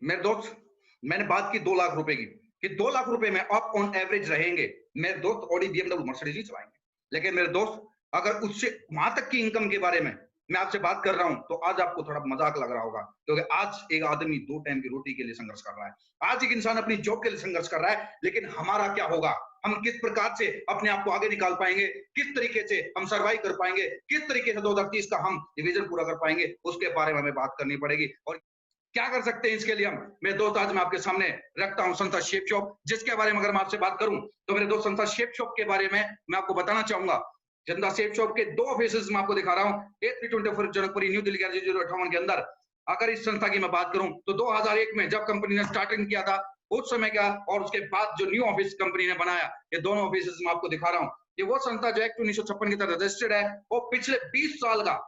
मेरे दोस्त, मैंने बात की 2 लाख रुपए की, कि 2 लाख रुपए में आप ऑन एवरेज रहेंगे। मेरे दोस्त ऑडी, बीएमडब्ल्यू, मर्सिडीज ही चलाएँगे। लेकिन मेरे दोस्त, अगर उससे वहाँ तक की इनकम के बारे में मैं आपसे बात कर रहा हूँ, तो आज आपको थोड़ा मज़ाक लग रहा होगा, क्योंकि आज एक आदमी 2 टाइम की रोटी के लिए संघर्ष कर रहा है। आज एक इंसान अपनी जॉब के लिए संघर्ष कर रहा है, लेकिन हमारा क्या होगा? हम किस प्रकार से अपने आप को आगे निकाल पाएँगे? किस तरीके से हम सर्वाइव कर पाएँगे? किस तरीके से 2030 का हम विज़न पूरा कर पाएँगे? उसके बारे में हमें बात करनी पड़ेगी। और क्या कर सकते हैं इसके लिए हम? मेरे दोस्त, आज मैं आपके सामने रखता हूँ संस्था शेप शॉप, जिसके बारे में अगर मैं आपसे बात करूँ, तो मेरे दोस्त संस्था शेप शॉप के बारे में मैं आपको बताना चाहूँगा। संस्था शेप शॉप के 2 ऑफिसेज़ मैं आपको दिखा रहा हूँ। 8324 जनकपुरी, न्यू दिल्ली 110058 के अंदर। अगर इस संस्था की मैं बात करूँ, तो 2001 में जब कंपनी ने स्टार्टिंग किया था, उस समय का और उसके बाद जो न्यू ऑफिस कंपनी ने बनाया, ये दोनों ऑफिसेज़ मैं आपको दिखा रहा हूँ। ये वो संस्था जो एक्ट 1956 की तहत रजिस्टर्ड है, वो पिछले 20 साल का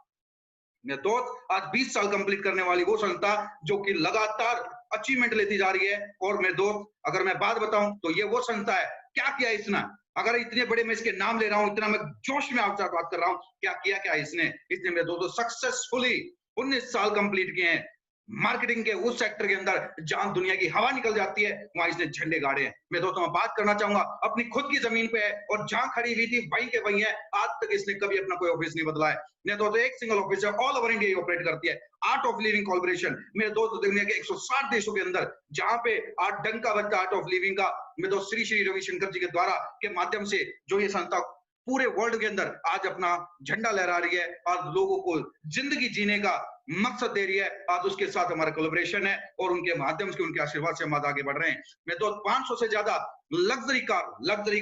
मेरे दोस्त, आज 20 साल कंप्लीट करने वाली वो संस्था जो कि लगातार अचीवमेंट लेती जा रही है। और मेरे दोस्त, अगर मैं बात बताऊं, तो ये वो संस्था है। क्या किया इसने? अगर इतने बड़े मैं इसके नाम ले रहा हूं, इतना मैं जोश में आपसे बात कर रहा हूं, क्या किया क्या इसने मेरे दोस्तों सक्सेसफुली 19 साल कंप्लीट किए हैं। मार्केटिंग के उस सेक्टर के अंदर जहां दुनिया की हवा निकल जाती है, वहां इसने झंडे गाड़े हैं। मैं दोस्तों मैं बात करना चाहूंगा, अपनी खुद की जमीन पे है और जहां खड़ी हुई थी वहीं के वहीं है। आज तक इसने कभी अपना कोई ऑफिस नहीं बदला है। मेरे दोस्तों, एक सिंगल ऑफिस है, ऑल ओवर इंडिया ऑपरेट करती है। आर्ट ऑफ लिविंग कॉर्पोरेशन, मेरे दोस्तों, दुनिया के 160 देशों के अंदर जहां पे आज डंका बजता आर्ट ऑफ लिविंग का, मेरे दोस्त श्री श्री रविशंकर जी के द्वारा के माध्यम से जो ये संस्था पूरे वर्ल्ड के अंदर आज अपना झंडा लहरा रही है, आज लोगों को जिंदगी जीने का मकसद दे रही है। आज उसके साथ हमारा कोलैबोरेशन है और उनके माध्यम से, उनके आशीर्वाद से हम आज आगे बढ़ रहे हैं। मैं तो 500 से ज्यादा luxury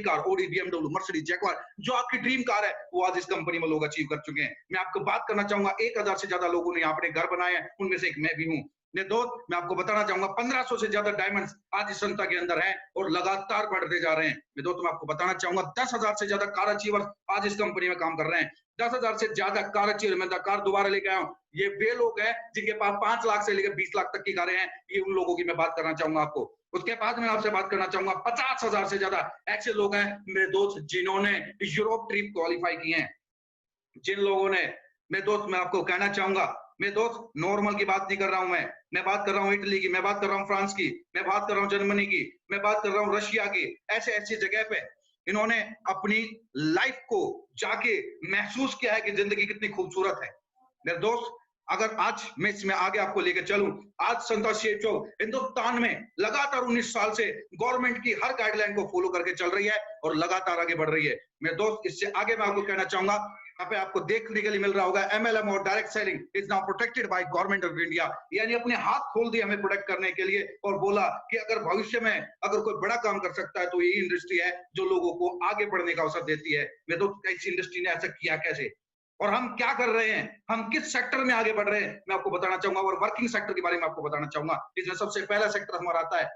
car Audi, BMW, Mercedes, Jaguar, जो आपकी ड्रीम कार है, वो आज इस कंपनी में लोग अचीव कर चुके हैं। मैं आपको बात करना चाहूंगा, 1000 से ज्यादा लोगों ने यहाँ अपने घर बनाए हैं, उनमें से एक मैं भी हूँ। मेरे दोस्त, मैं आपको बताना चाहूंगा, 1500 से ज्यादा डायमंड्स आज इस संस्था के अंदर हैं और लगातार बढ़ते जा रहे हैं। मेरे दोस्त, मैं आपको बताना चाहूंगा, 10,000 से ज्यादा कार अचीवर आज इस कंपनी में काम कर रहे हैं। 10,000 से ज्यादा कार अचीवर, मैं कार दोबारा लेके आया हूँ। ये वे लोग हैं जिनके पास 5 लाख से लेकर 20 लाख तक की कारें हैं। ये उन लोगों की मैं बात करना चाहूंगा आपको। उसके बाद मैं आपसे बात करना चाहूंगा, 50,000 से ज्यादा ऐसे लोग हैं मेरे दोस्त जिन्होंने यूरोप ट्रिप क्वालिफाई किए हैं। जिन लोगों ने, मेरे दोस्त, मैं आपको कहना चाहूंगा, मेरे दोस्त, नॉर्मल की बात नहीं कर रहा हूं मैं बात कर रहा हूं इटली की, मैं बात कर रहा हूं फ्रांस की, मैं बात कर रहा हूं जर्मनी की, मैं बात कर रहा हूं रशिया की। ऐसे ऐसी जगह पे इन्होंने अपनी लाइफ को जाके महसूस किया है कि जिंदगी कितनी खूबसूरत है। मेरे दोस्त, अगर आज मैं इसमें आगे आपको लेकर चलूं, आज संस्था शेप शॉप हिंदुस्तान में लगातार 19 साल से गवर्नमेंट की हर गाइडलाइन को फॉलो करके चल रही है और लगातार आगे बढ़ रही है। मेरे दोस्त, इससे आगे मैं आपको कहना चाहूंगा, यहाँ पे आपको देखने के लिए मिल रहा होगा, एमएलएम और direct selling is now protected by government of India. यानी अपने हाथ खोल दिए हमें प्रोटेक्ट करने के लिए और बोला कि अगर भविष्य में अगर कोई बड़ा काम कर सकता है तो ये इंडस्ट्री है जो लोगों को आगे बढ़ने का अवसर देती है। मैं तो इस इंडस्ट्री ने ऐसा किया कैसे और हम क्या कर रहे हैं, हम किस सेक्टर में आगे बढ़ रहे हैं, मैं आपको बताना चाहूंगा। और वर्किंग सेक्टर के बारे में आपको बताना चाहूंगा। इसमें सबसे पहला सेक्टर हमारा आता है,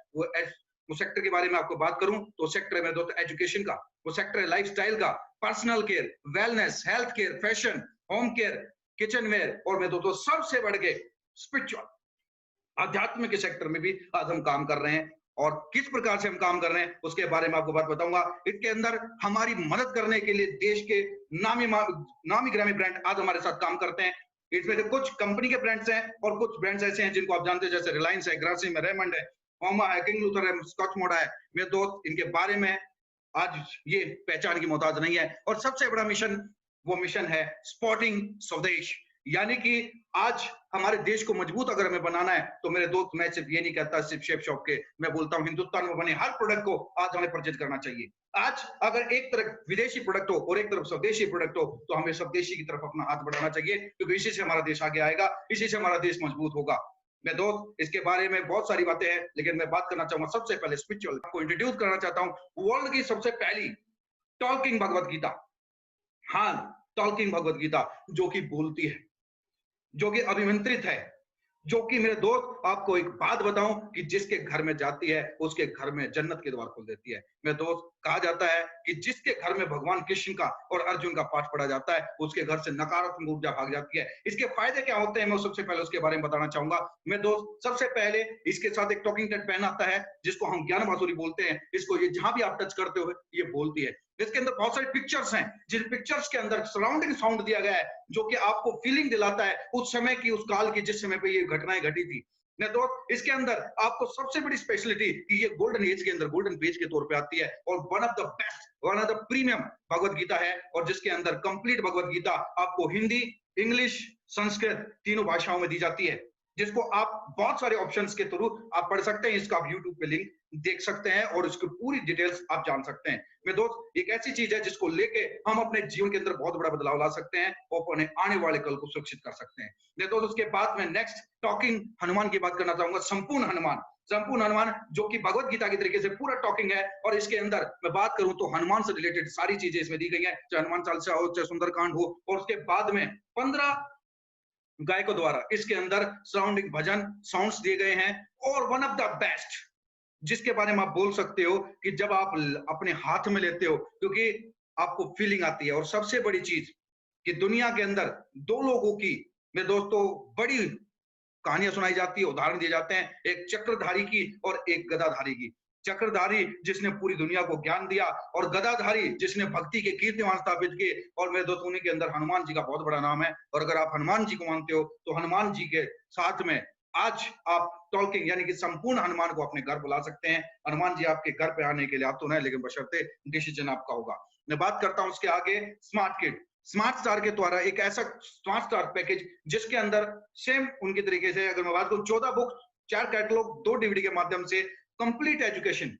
वो सेक्टर के बारे में आपको बात करूं तो सेक्टर में दोस्तों एजुकेशन का, वो सेक्टर है लाइफस्टाइल का, personal care, wellness, health care, fashion, home care, kitchen ware और मैं दोस्तों सबसे बढ़ के स्पिरिचुअल, अध्यात्म के सेक्टर में भी आज हम काम कर रहे हैं। और किस प्रकार से हम काम कर रहे हैं उसके बारे में आपको बात बताऊंगा। इसके अंदर हमारी मदद करने के लिए देश के नामी ग्रामी ब्रांड आज हमारे साथ काम करते हैं। इसमें से कुछ कंपनी के ब्रांड्स हैं और कुछ ब्रांड्स ऐसे हैं जिनको आप जानते हैं, जैसे रिलायंस है, ग्रासिम है, रेमंड है, होमा है, किंग लूथर है, स्कॉच मोडा है। मेरे दोस्त, इनके बारे में आज ये पहचान की मोहताज नहीं है। और सबसे बड़ा मिशन, वो मिशन है स्पॉटिंग स्वदेश। यानी कि आज हमारे देश को मजबूत अगर हमें बनाना है तो मेरे दोस्त, मैं सिर्फ ये नहीं कहता सिर्फ शेप शॉप के, मैं बोलता हूं हिंदुस्तान में बने हर प्रोडक्ट को आज हमें परचेज करना चाहिए। आज अगर एक तरफ विदेशी प्रोडक्ट हो और एक तरफ स्वदेशी प्रोडक्ट हो तो हमें स्वदेशी की तरफ अपना हाथ बढ़ाना चाहिए, क्योंकि इसी से हमारा देश आगे आएगा, इसी से हमारा देश मजबूत होगा। मैं दोस्त, इसके बारे में बहुत सारी बातें हैं, लेकिन मैं बात करना चाहूंगा सबसे पहले स्पिरिचुअल को इंट्रोड्यूस करना चाहता हूं। वर्ल्ड की सबसे पहली टॉकिंग भगवत गीता, हाँ, टॉकिंग भगवत गीता, जो कि बोलती है, जो कि अभिमंत्रित है, जो कि मेरे दोस्त आपको एक बात बताऊं कि जिसके घर में जाती है उसके घर में जन्नत के द्वार खोल देती है। मेरे दोस्त, कहा जाता है कि जिसके घर में भगवान कृष्ण का और अर्जुन का पाठ पढ़ा जाता है उसके घर से नकारात्मक ऊर्जा भाग जाती है। इसके फायदे क्या होते हैं, मैं सबसे पहले उसके बारे में बताना चाहूंगा। मेरे दोस्त, सबसे पहले इसके साथ एक टॉकिंग टेड पेन आता है जिसको हम ज्ञान बांसुरी बोलते हैं। इसको ये जहां भी आप टच करते हो ये बोलती है। इसके अंदर बहुत सारे पिक्चर्स हैं, जिन पिक्चर्स के अंदर सराउंडिंग साउंड दिया गया है जो कि आपको फीलिंग दिलाता है उस समय की, उस काल की जिस समय पे ये घटनाएं घटी थी। नहीं तो इसके अंदर आपको सबसे बड़ी स्पेशलिटी कि ये गोल्डन एज के अंदर गोल्डन पेज के तौर पे आती है और one of the best, one of the premium Bhagavad Gita है, और जिसके अंदर कंप्लीट भगवत गीता आपको हिंदी, इंग्लिश, संस्कृत तीनों भाषाओं में दी जाती है, जिसको आप बहुत सारे ऑप्शंस के थ्रू आप पढ़ सकते हैं। इसका आप यूट्यूब पे लिंक देख सकते हैं और इसकी पूरी डिटेल्स आप जान सकते हैं। मेरे दोस्त, एक ऐसी चीज है जिसको लेके हम अपने जीवन के अंदर बहुत बड़ा बदलाव ला सकते हैं और अपने आने वाले कल को सुरक्षित कर सकते हैं। मेरे दोस्त, उसके बाद में नेक्स्ट टॉकिंग हनुमान की बात करना चाहूंगा। संपूर्ण हनुमान, संपूर्ण हनुमान जो कि भगवत गीता की तरीके से पूरा टॉकिंग है, और इसके अंदर मैं बात करूं तो हनुमान से रिलेटेड सारी चीजें इसमें दी गई हैं, चाहे हनुमान चालीसा हो, चाहे सुंदरकांड हो, और उसके बाद में 15 गायकों द्वारा इसके अंदर सराउंडिंग भजन साउंड्स दिए गए हैं। और वन ऑफ द बेस्ट जिसके बारे में आप बोल सकते हो कि जब आप अपने हाथ में लेते हो, क्योंकि आपको फीलिंग आती है। और सबसे बड़ी चीज कि दुनिया के अंदर दो लोगों की, मेरे दोस्तों, बड़ी कहानियां सुनाई जाती है, उदाहरण दिए जाते हैं, एक चक्रधारी की और एक गदाधारी की। चक्रधारी जिसने पूरी दुनिया को ज्ञान दिया, और गदाधारी जिसने भक्ति के कीर्तिमान स्थापित किए। और मेरे दोस्तों, उन्हीं के अंदर हनुमान जी का बहुत बड़ा नाम है। और अगर आप हनुमान जी को मानते हो तो हनुमान जी के साथ में आज आप टॉकिंग यानी कि संपूर्ण हनुमान को अपने घर बुला सकते हैं। हनुमान जी आपके घर पे आने के लिए आप तो नहीं, लेकिन बशर्ते डिसीजन आपका होगा। मैं बात करता हूं उसके आगे स्मार्ट किड। स्मार्ट स्टार के द्वारा एक ऐसा स्मार्ट स्टार पैकेज जिसके अंदर सेम उनके तरीके से, अगर मैं बात करूं, 14 बुक, 4 कैटलॉग, 2 डीवीडी के माध्यम से कंप्लीट एजुकेशन।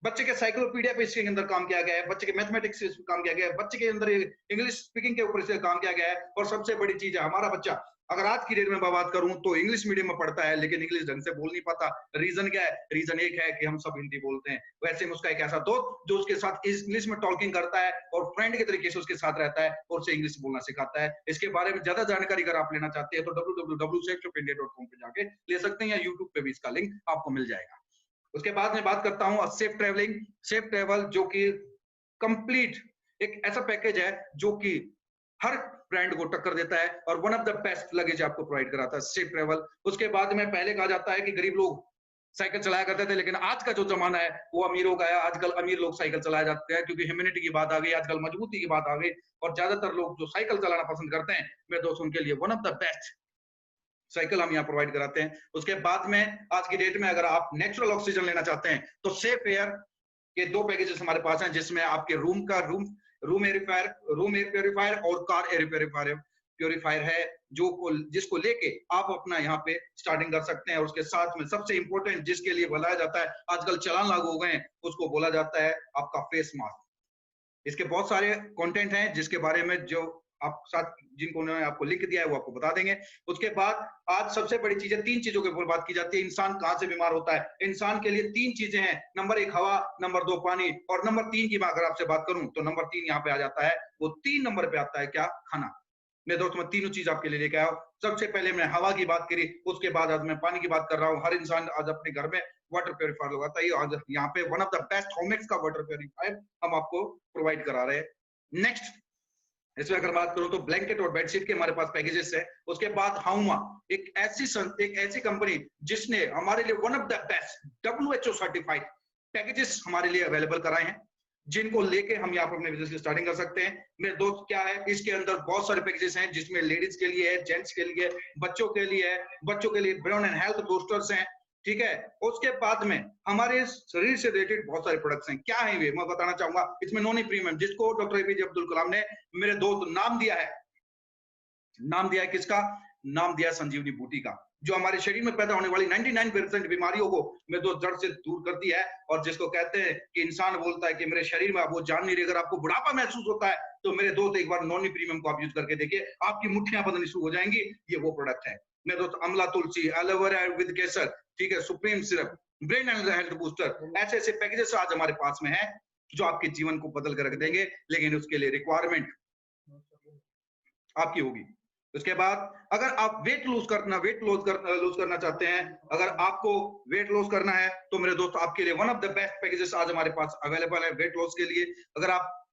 बच्चे के साइक्लोपीडिया पे इसके अंदर काम किया गया है, बच्चे के मैथमेटिक्स से काम किया गया है, बच्चे के अंदर इंग्लिश स्पीकिंग के ऊपर से काम किया गया है। और सबसे बड़ी चीज है, हमारा बच्चा अगर आज की डेट में बात करूं तो इंग्लिश मीडियम में पढ़ता है, लेकिन इंग्लिश ढंग से बोल नहीं पाता। रीजन क्या है? रीजन एक है कि हम सब हिंदी बोलते हैं। वैसे में उसका एक ऐसा दोस्त जो उसके साथ इंग्लिश में टॉकिंग करता है और फ्रेंड के तरीके से उसके साथ रहता है और उसे इंग्लिश बोलना सिखाता है। इसके बारे में ज्यादा जानकारी अगर आप लेना चाहते हैं तो www.safeofindia.com पे जाके ले सकते हैं, या यूट्यूब पे भी इसका लिंक आपको मिल जाएगा। उसके बाद मैं बात करता हूं सेफ ट्रेवलिंग। सेफ ट्रेवल जो कि कंप्लीट एक ऐसा पैकेज है जो कि हर ब्रांड को टक्कर देता है और one of the best luggage आपको प्रोवाइड कराता है सेफ ट्रेवल। उसके बाद में पहले कहा जाता है कि गरीब लोग साइकिल चलाया करते थे, लेकिन आज का जो जमाना है वो अमीरों का है। आजकल अमीर लोग साइकिल चलाया जाते हैं क्योंकि ह्यूमैनिटी की बात आ गई, आजकल मजबूती की बात आ गई, और ज्यादातर लोग जो साइकिल चलाना पसंद करते हैं, मेरे दोस्त, उनके लिए one of the best cycle हम यहाँ प्रोवाइड कराते हैं। उसके बाद में आज की डेट में अगर आप नेचुरल ऑक्सीजन लेना चाहते हैं तो सेफ एयर के 2 पैकेजेस हमारे पास हैं, जिसमें आपके रूम एयर प्योरीफायर और कार एयर प्योरीफायर है, जिसको लेके आप अपना यहाँ पे स्टार्टिंग कर सकते हैं। और उसके साथ में सबसे इंपॉर्टेंट जिसके लिए बुलाया जाता है, आजकल चालान लागू हो गए हैं, उसको बोला जाता है आपका फेस मास्क। इसके बहुत सारे कंटेंट हैं जिसके बारे में जो आप साथ जिनको उन्होंने आपको लिख दिया है वो आपको बता देंगे। उसके बाद आज सबसे बड़ी चीज है, 3 चीजों के ऊपर बात की जाती है। इंसान कहां से बीमार होता है? इंसान के लिए 3 चीजें हैं, नंबर 1 हवा, नंबर 2 पानी, और नंबर 3 की मैं अगर आपसे बात करूं तो नंबर 3 यहाँ पे आ जाता है। वो 3 नंबर पे आता है क्या? खाना। मेरे दोस्त, मैं तीनों चीज आपके लिए लेके आया हूं। सबसे पहले मैं हवा की बात करी, उसके बाद आज मैं पानी की बात कर रहा हूँ। हर इंसान आज अपने घर में वाटर प्योरीफायर लगाता है। आज यहाँ पे वन ऑफ द बेस्ट होमेक्स का वाटर प्योरीफायर हम आपको प्रोवाइड करा रहे हैं। नेक्स्ट इसमें अगर बात करूं तो ब्लैंकेट और बेडशीट के हमारे पास पैकेजेस है। उसके बाद हाउमा एक ऐसी कंपनी जिसने हमारे लिए one of the best WHO certified packages हमारे लिए अवेलेबल कराए हैं, जिनको लेके हम यहाँ पर अपने बिजनेस की स्टार्टिंग कर सकते हैं। मेरे दोस्त, क्या है इसके अंदर बहुत सारे पैकेजेस हैं, जिसमें लेडीज के लिए है, जेंट्स के लिए, बच्चों के लिए है। बच्चों के लिए ब्रेन एंड हेल्थ बूस्टर्स हैं, ठीक है। उसके बाद में हमारे शरीर से रिलेटेड बहुत सारे प्रोडक्ट्स हैं। क्या है वे मैं बताना चाहूंगा। इसमें नॉन प्रीमियम, जिसको डॉक्टर APJ अब्दुल कलाम ने, मेरे दोस्त, नाम दिया है किसका? नाम दिया संजीवनी बूटी का, जो हमारे शरीर में पैदा होने वाली 99% बीमारियों को मेरे दोस्त जड़ से दूर करती है। और जिसको कहते हैं कि इंसान बोलता है कि मेरे शरीर में, आप वो जान नहीं रहे, अगर आपको बुढ़ापा महसूस होता है तो मेरे दोस्त एक बार नॉन प्रीमियम को आप यूज करके देखिए, आपकी मुट्ठियां बंधनी शुरू हो जाएंगी। ये वो प्रोडक्ट है मेरे दोस्त। अमला तुलसी, एलोवेरा विद केसर, ठीक है, supreme syrup, brain and health booster, ऐसे पैकेजेस आज हमारे पास में है जो आपके जीवन को बदल कर रख देंगे, लेकिन उसके लिए रिक्वायरमेंट आपकी होगी। उसके बाद अगर आप वेट लूज करना चाहते हैं, अगर आपको वेट लॉस करना है तो मेरे दोस्त आपके लिए one of the best packages आज हमारे पास अवेलेबल है वेट लॉस के लिए। अगर आप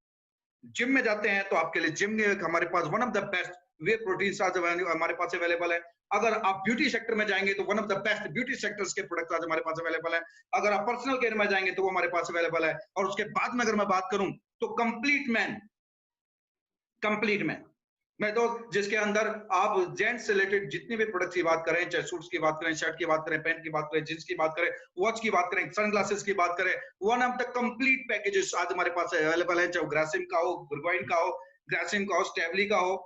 जिम में जाते हैं तो आपके लिए जिम हमारे पास one of the best whey protein आज हमारे पास अवेलेबल है। अगर आप ब्यूटी सेक्टर में जाएंगे तो one of the best beauty sectors के प्रोडक्ट आज हमारे पास अवेलेबल है। अगर आप पर्सनल केयर में जाएंगे तो वो हमारे पास अवेलेबल है। और उसके बाद में अगर मैं बात करूं तो कंप्लीट मैन मैं तो जिसके अंदर आप जेंट्स से रिलेटेड जितने भी प्रोडक्ट्स की बात करें, चाहे सूट्स की बात करें, शर्ट की बात करें, पैंट की बात करें, जींस की बात करें, वॉच की बात करें, सनग्लासेस की बात करें, one of the complete packages आज हमारे पास अवेलेबल है, चाहे ग्रासिम का हो, बुर्गोइन का हो, ग्रासिम का हो, स्टेबली का हो,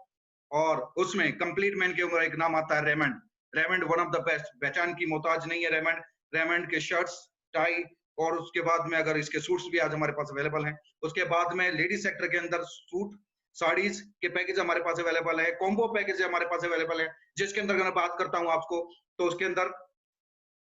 और उसमें कंप्लीट मैन के ऊपर एक नाम आता है Raymond. Raymond one of the best, पहचान की मोहताज नहीं है रेमंड। रेमंड के शर्ट्स, टाई, और उसके बाद में अगर इसके सूट्स भी आज हमारे पास अवेलेबल हैं। उसके बाद में लेडीज सेक्टर के अंदर सूट, साड़ीज के पैकेज हमारे पास अवेलेबल है, कॉम्बो पैकेज हमारे पास अवेलेबल है, जिसके अंदर अगर मैं बात करता हूं आपको, तो उसके अंदर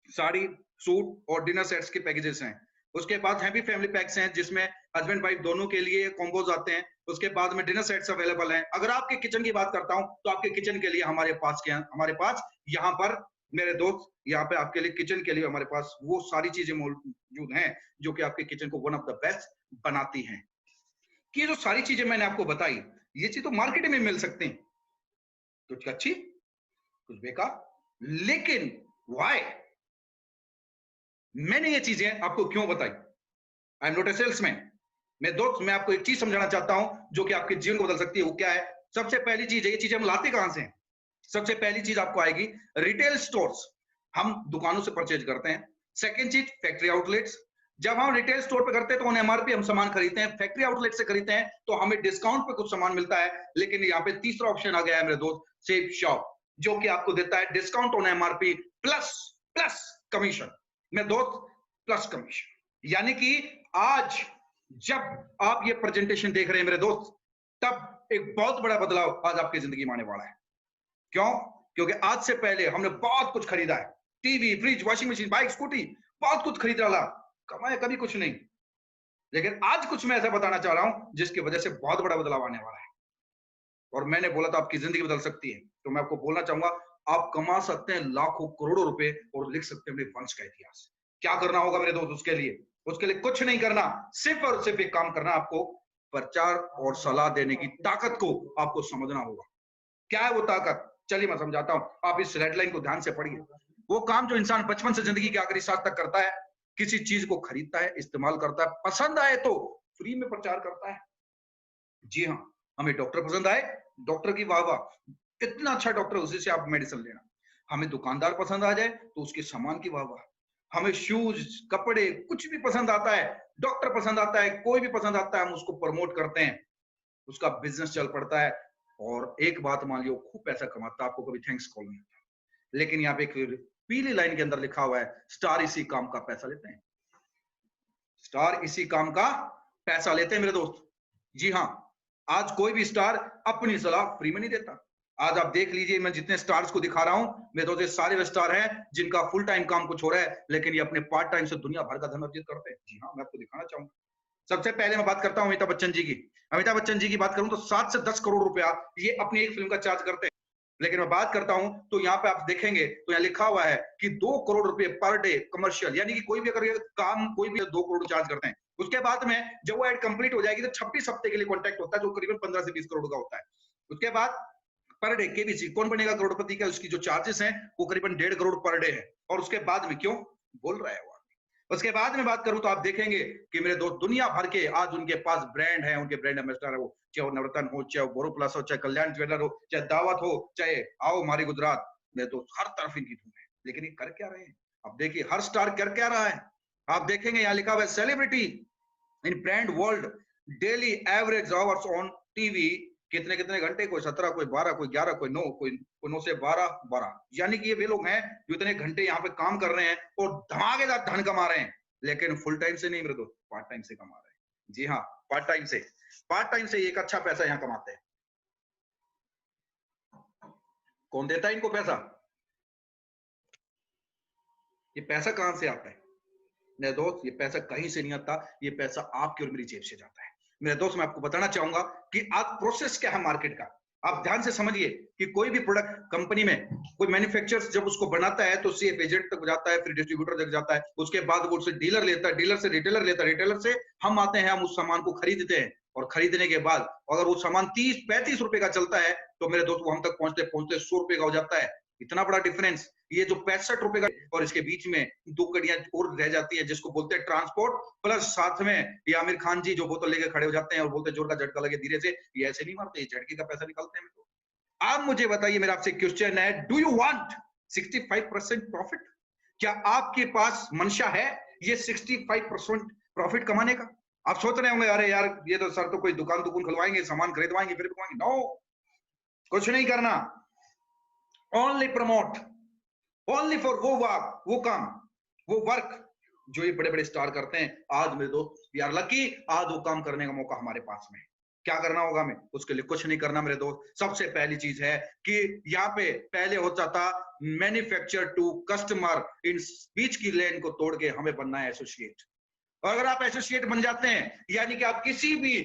साड़ी, सूट और डिनर सेट्स के पैकेजेस हैं। उसके बाद हैप्पी फैमिली पैक्स हैं, जिसमें हस्बैंड वाइफ दोनों के लिए कॉम्बोज आते हैं। उसके बाद में डिनर सेट्स अवेलेबल हैं। अगर आपके किचन की बात करता हूं, तो आपके किचन के लिए हमारे पास यहाँ पर मेरे दोस्त, यहाँ पे आपके लिए किचन के लिए हमारे पास वो सारी चीजें मौजूद हैं जो कि आपके किचन को वन ऑफ द बेस्ट बनाती हैं। कि ये जो सारी चीजें मैंने आपको बताई, ये चीज तो मार्केट में मिल सकती हैं, कुछ अच्छी कुछ बेकार, लेकिन व्हाई मैंने ये चीजें आपको क्यों बताई? I am not a salesman. मैं दोस्त, मैं आपको एक चीज समझाना चाहता हूं जो कि आपके जीवन को बदल सकती है। वो क्या है? सबसे पहली चीज है, ये चीजें हम लाते कहां से हैं? सबसे पहली चीज आपको आएगी रिटेल स्टोर्स, हम दुकानों से परचेज करते हैं। सेकंड चीज फैक्ट्री आउटलेट्स, जब हम रिटेल स्टोर पे करते हैं तो ऑन एमआरपी हम सामान खरीदते हैं। फैक्ट्री आउटलेट से खरीदते हैं तो हमें डिस्काउंट पे कुछ सामान मिलता है। लेकिन यहाँ पे तीसरा ऑप्शन आ गया है मेरे दोस्त, सेफ शॉप, जो कि आपको देता है discount on MRP plus plus commission. मेरे दोस्त, प्लस कमीशन, यानी कि आज जब आप ये प्रेजेंटेशन देख रहे हैं मेरे दोस्त, तब एक बहुत बड़ा बदलाव आज आपकी जिंदगी में आने वाला है। क्यों? क्योंकि आज से पहले हमने बहुत कुछ खरीदा है, TV, fridge, washing machine, bike, scooty, बहुत कुछ खरीद डाला, कमाया कभी कुछ नहीं। लेकिन आज कुछ मैं ऐसा बताना चाह रहा हूं जिसकी वजह से बहुत बड़ा बदलाव आने वाला है। और मैंने बोला था आपकी जिंदगी बदल सकती है, तो मैं आपको बोलना चाहूंगा, आप कमा सकते हैं लाखों करोड़ों रुपए और लिख सकते हैं अपने वंश का इतिहास। क्या करना होगा मेरे दोस्त? उसके लिए कुछ नहीं करना, सिर्फ और सिर्फ एक काम करना, आपको प्रचार और सलाह देने की ताकत को आपको समझना होगा। क्या है वो ताकत? चलिए मैं समझाता हूं, आप इस रेड लाइन को ध्यान से पढ़िए। वो काम जो इंसान बचपन से जिंदगी के आखिरी सांस तक करता है, किसी चीज को खरीदता है, इस्तेमाल करता है, पसंद आए तो फ्री में प्रचार करता है। जी हाँ, हमें डॉक्टर पसंद आए, डॉक्टर की वाह वाह, इतना अच्छा डॉक्टर, उसी से आप मेडिसिन लेना। हमें दुकानदार पसंद आ जाए तो उसके सामान की वाह वाह। हमें शूज, कपड़े, कुछ भी पसंद आता है, डॉक्टर पसंद आता है, कोई भी पसंद आता है, हम उसको प्रमोट करते हैं, उसका बिजनेस चल पड़ता है। और एक बात मान लियो, खूब पैसा कमाता है, आपको कभी थैंक्स कॉल नहीं आता। लेकिन यहाँ पे एक पीली लाइन के अंदर लिखा हुआ है, स्टार इसी काम का पैसा लेते हैं। स्टार इसी काम का पैसा लेते हैं मेरे दोस्त। जी हाँ, आज कोई भी स्टार अपनी सलाह फ्री में नहीं देता। आज आप देख लीजिए, मैं जितने स्टार्स को दिखा रहा हूं, मेरे दोस्त, सारे वे स्टार हैं जिनका फुल टाइम काम कुछ हो रहा है, लेकिन ये अपने पार्ट टाइम से दुनिया भर का धन अर्जित करते हैं। जी हाँ, मैं आपको दिखाना चाहूंगा। सबसे पहले मैं बात करता हूं अमिताभ बच्चन जी की। अमिताभ बच्चन जी की बात करूं तो 7 से 10 करोड़ रुपया ये अपनी एक फिल्म का चार्ज करते हैं। लेकिन मैं बात करता हूं तो यहाँ पे आप देखेंगे तो यहाँ लिखा हुआ है कि 2 करोड़ रुपए पर डे कमर्शियल, यानी कि कोई भी अगर ये काम कोई भी 2 करोड़ चार्ज करते हैं। उसके बाद में जब वो एड कंप्लीट हो जाएगी तो 26 हफ्ते के लिए कॉन्ट्रैक्ट होता है, जो करीबन 15 से 20 करोड़ का होता है। उसके बाद पर डे केबीसी, कौन बनेगा करोड़पति का, उसकी जो चार्जेस हैं वो करीबन 1.5 करोड़ पर डे है। और उसके बाद में क्यों बोल रहा है वो? उसके बाद में बात करूं तो आप देखेंगे कि मेरे दोस्त, दुनिया भर के आज उनके पास ब्रांड है, उनके ब्रांड एम्बेसडर है, वो चाहे वो नवरत्न हो, चाहे वो बोरोप्लस हो, चाहे कल्याण ज्वेलर हो, चाहे दावत हो, चाहे आओ हमारी गुजरात, मेरे दोस्त, हर तरफ इनकी धूम है। लेकिन ये कर क्या रहे हैं? अब देखिए हर स्टार कर क्या रहा है। आप देखेंगे यहाँ लिखा हुआ है, celebrity in brand world daily average hours on TV, कितने कितने घंटे, कोई 17, कोई 12, कोई 11, कोई 9, कोई 9 से 12। यानी कि ये वे लोग हैं जो इतने घंटे यहाँ पे काम कर रहे हैं और धमाकेदार धन कमा रहे हैं, लेकिन फुल टाइम से नहीं मेरे दोस्त, पार्ट टाइम से कमा रहे हैं। जी हाँ, पार्ट टाइम से एक अच्छा पैसा यहाँ कमाते हैं। कौन देता है इनको पैसा? ये पैसा कहां से आता है मेरे दोस्त? ये पैसा कहीं से नहीं आता, ये पैसा आपकी और मेरी जेब से जाता है। मेरे दोस्त, मैं आपको बताना चाहूंगा कि आज प्रोसेस क्या है मार्केट का। आप ध्यान से समझिए कि कोई भी प्रोडक्ट कंपनी में कोई मैन्युफैक्चरर जब उसको बनाता है तो सीएफ एजेंट तक जाता है, फिर डिस्ट्रीब्यूटर तक जाता है, उसके बाद वो उससे डीलर लेता है, डीलर से रिटेलर लेता है, रिटेलर से हम आते हैं, हम उस सामान को खरीदते हैं, और खरीदने के बाद अगर वो सामान 30-35 रुपए का चलता है तो मेरे दोस्त वो हम तक पहुंचते पहुंचते 100 रुपए का हो जाता है। इतना बड़ा डिफरेंस। ये जो 65 रुपए का, और इसके बीच में 2 कड़ियां और रह जाती है जिसको बोलते हैं ट्रांसपोर्ट, प्लस साथ में ये आमिर खान जी जो बोतल लेके खड़े हो जाते हैं और बोलते जोर का झटका लगे धीरे से, ये ऐसे नहीं मारते, ये झटके का पैसा निकालते हैं। आप मुझे बताइए, मेरा आपसे क्वेश्चन है, डू यू वांट 65% प्रॉफिट? क्या आपके पास मंशा है ये 65% प्रॉफिट कमाने का? आप सोच रहे होंगे, अरे यार ये तो सर तो कोई दुकान खुलवाएंगे, सामान खरीदवाएंगे फिर बिकवाएंगे। नो, कुछ नहीं करना। ओनली प्रमोट, ओनली फॉर वो काम, वो वर्क जो ये बड़े बड़े स्टार करते हैं। आज मेरे दोस्त वी आर लकी, आज वो काम करने का मौका हमारे पास में है। क्या करना होगा हमें? उसके लिए कुछ नहीं करना मेरे दोस्त। सबसे पहली चीज है कि यहाँ पे पहले होता था मैन्युफैक्चर टू कस्टमर, इन बीच की लेन को तोड़ के हमें बनना है एसोसिएट। और अगर आप एसोसिएट बन जाते हैं, यानी कि आप किसी भी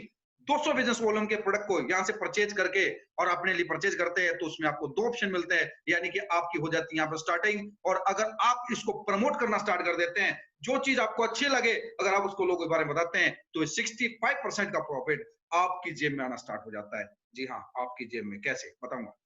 200 बिजनेस वॉल्यूम के प्रोडक्ट को यहां से परचेज करके और अपने लिए परचेज करते हैं, तो उसमें आपको 2 ऑप्शन मिलते हैं, यानी कि आपकी हो जाती है यहाँ पर स्टार्टिंग। और अगर आप इसको प्रमोट करना स्टार्ट कर देते हैं, जो चीज आपको अच्छी लगे अगर आप उसको लोगों के बारे में बताते हैं, तो 65% का प्रॉफिट आपकी जेब में आना स्टार्ट हो जाता है। जी हाँ, आपकी जेब में। कैसे बताऊंगा।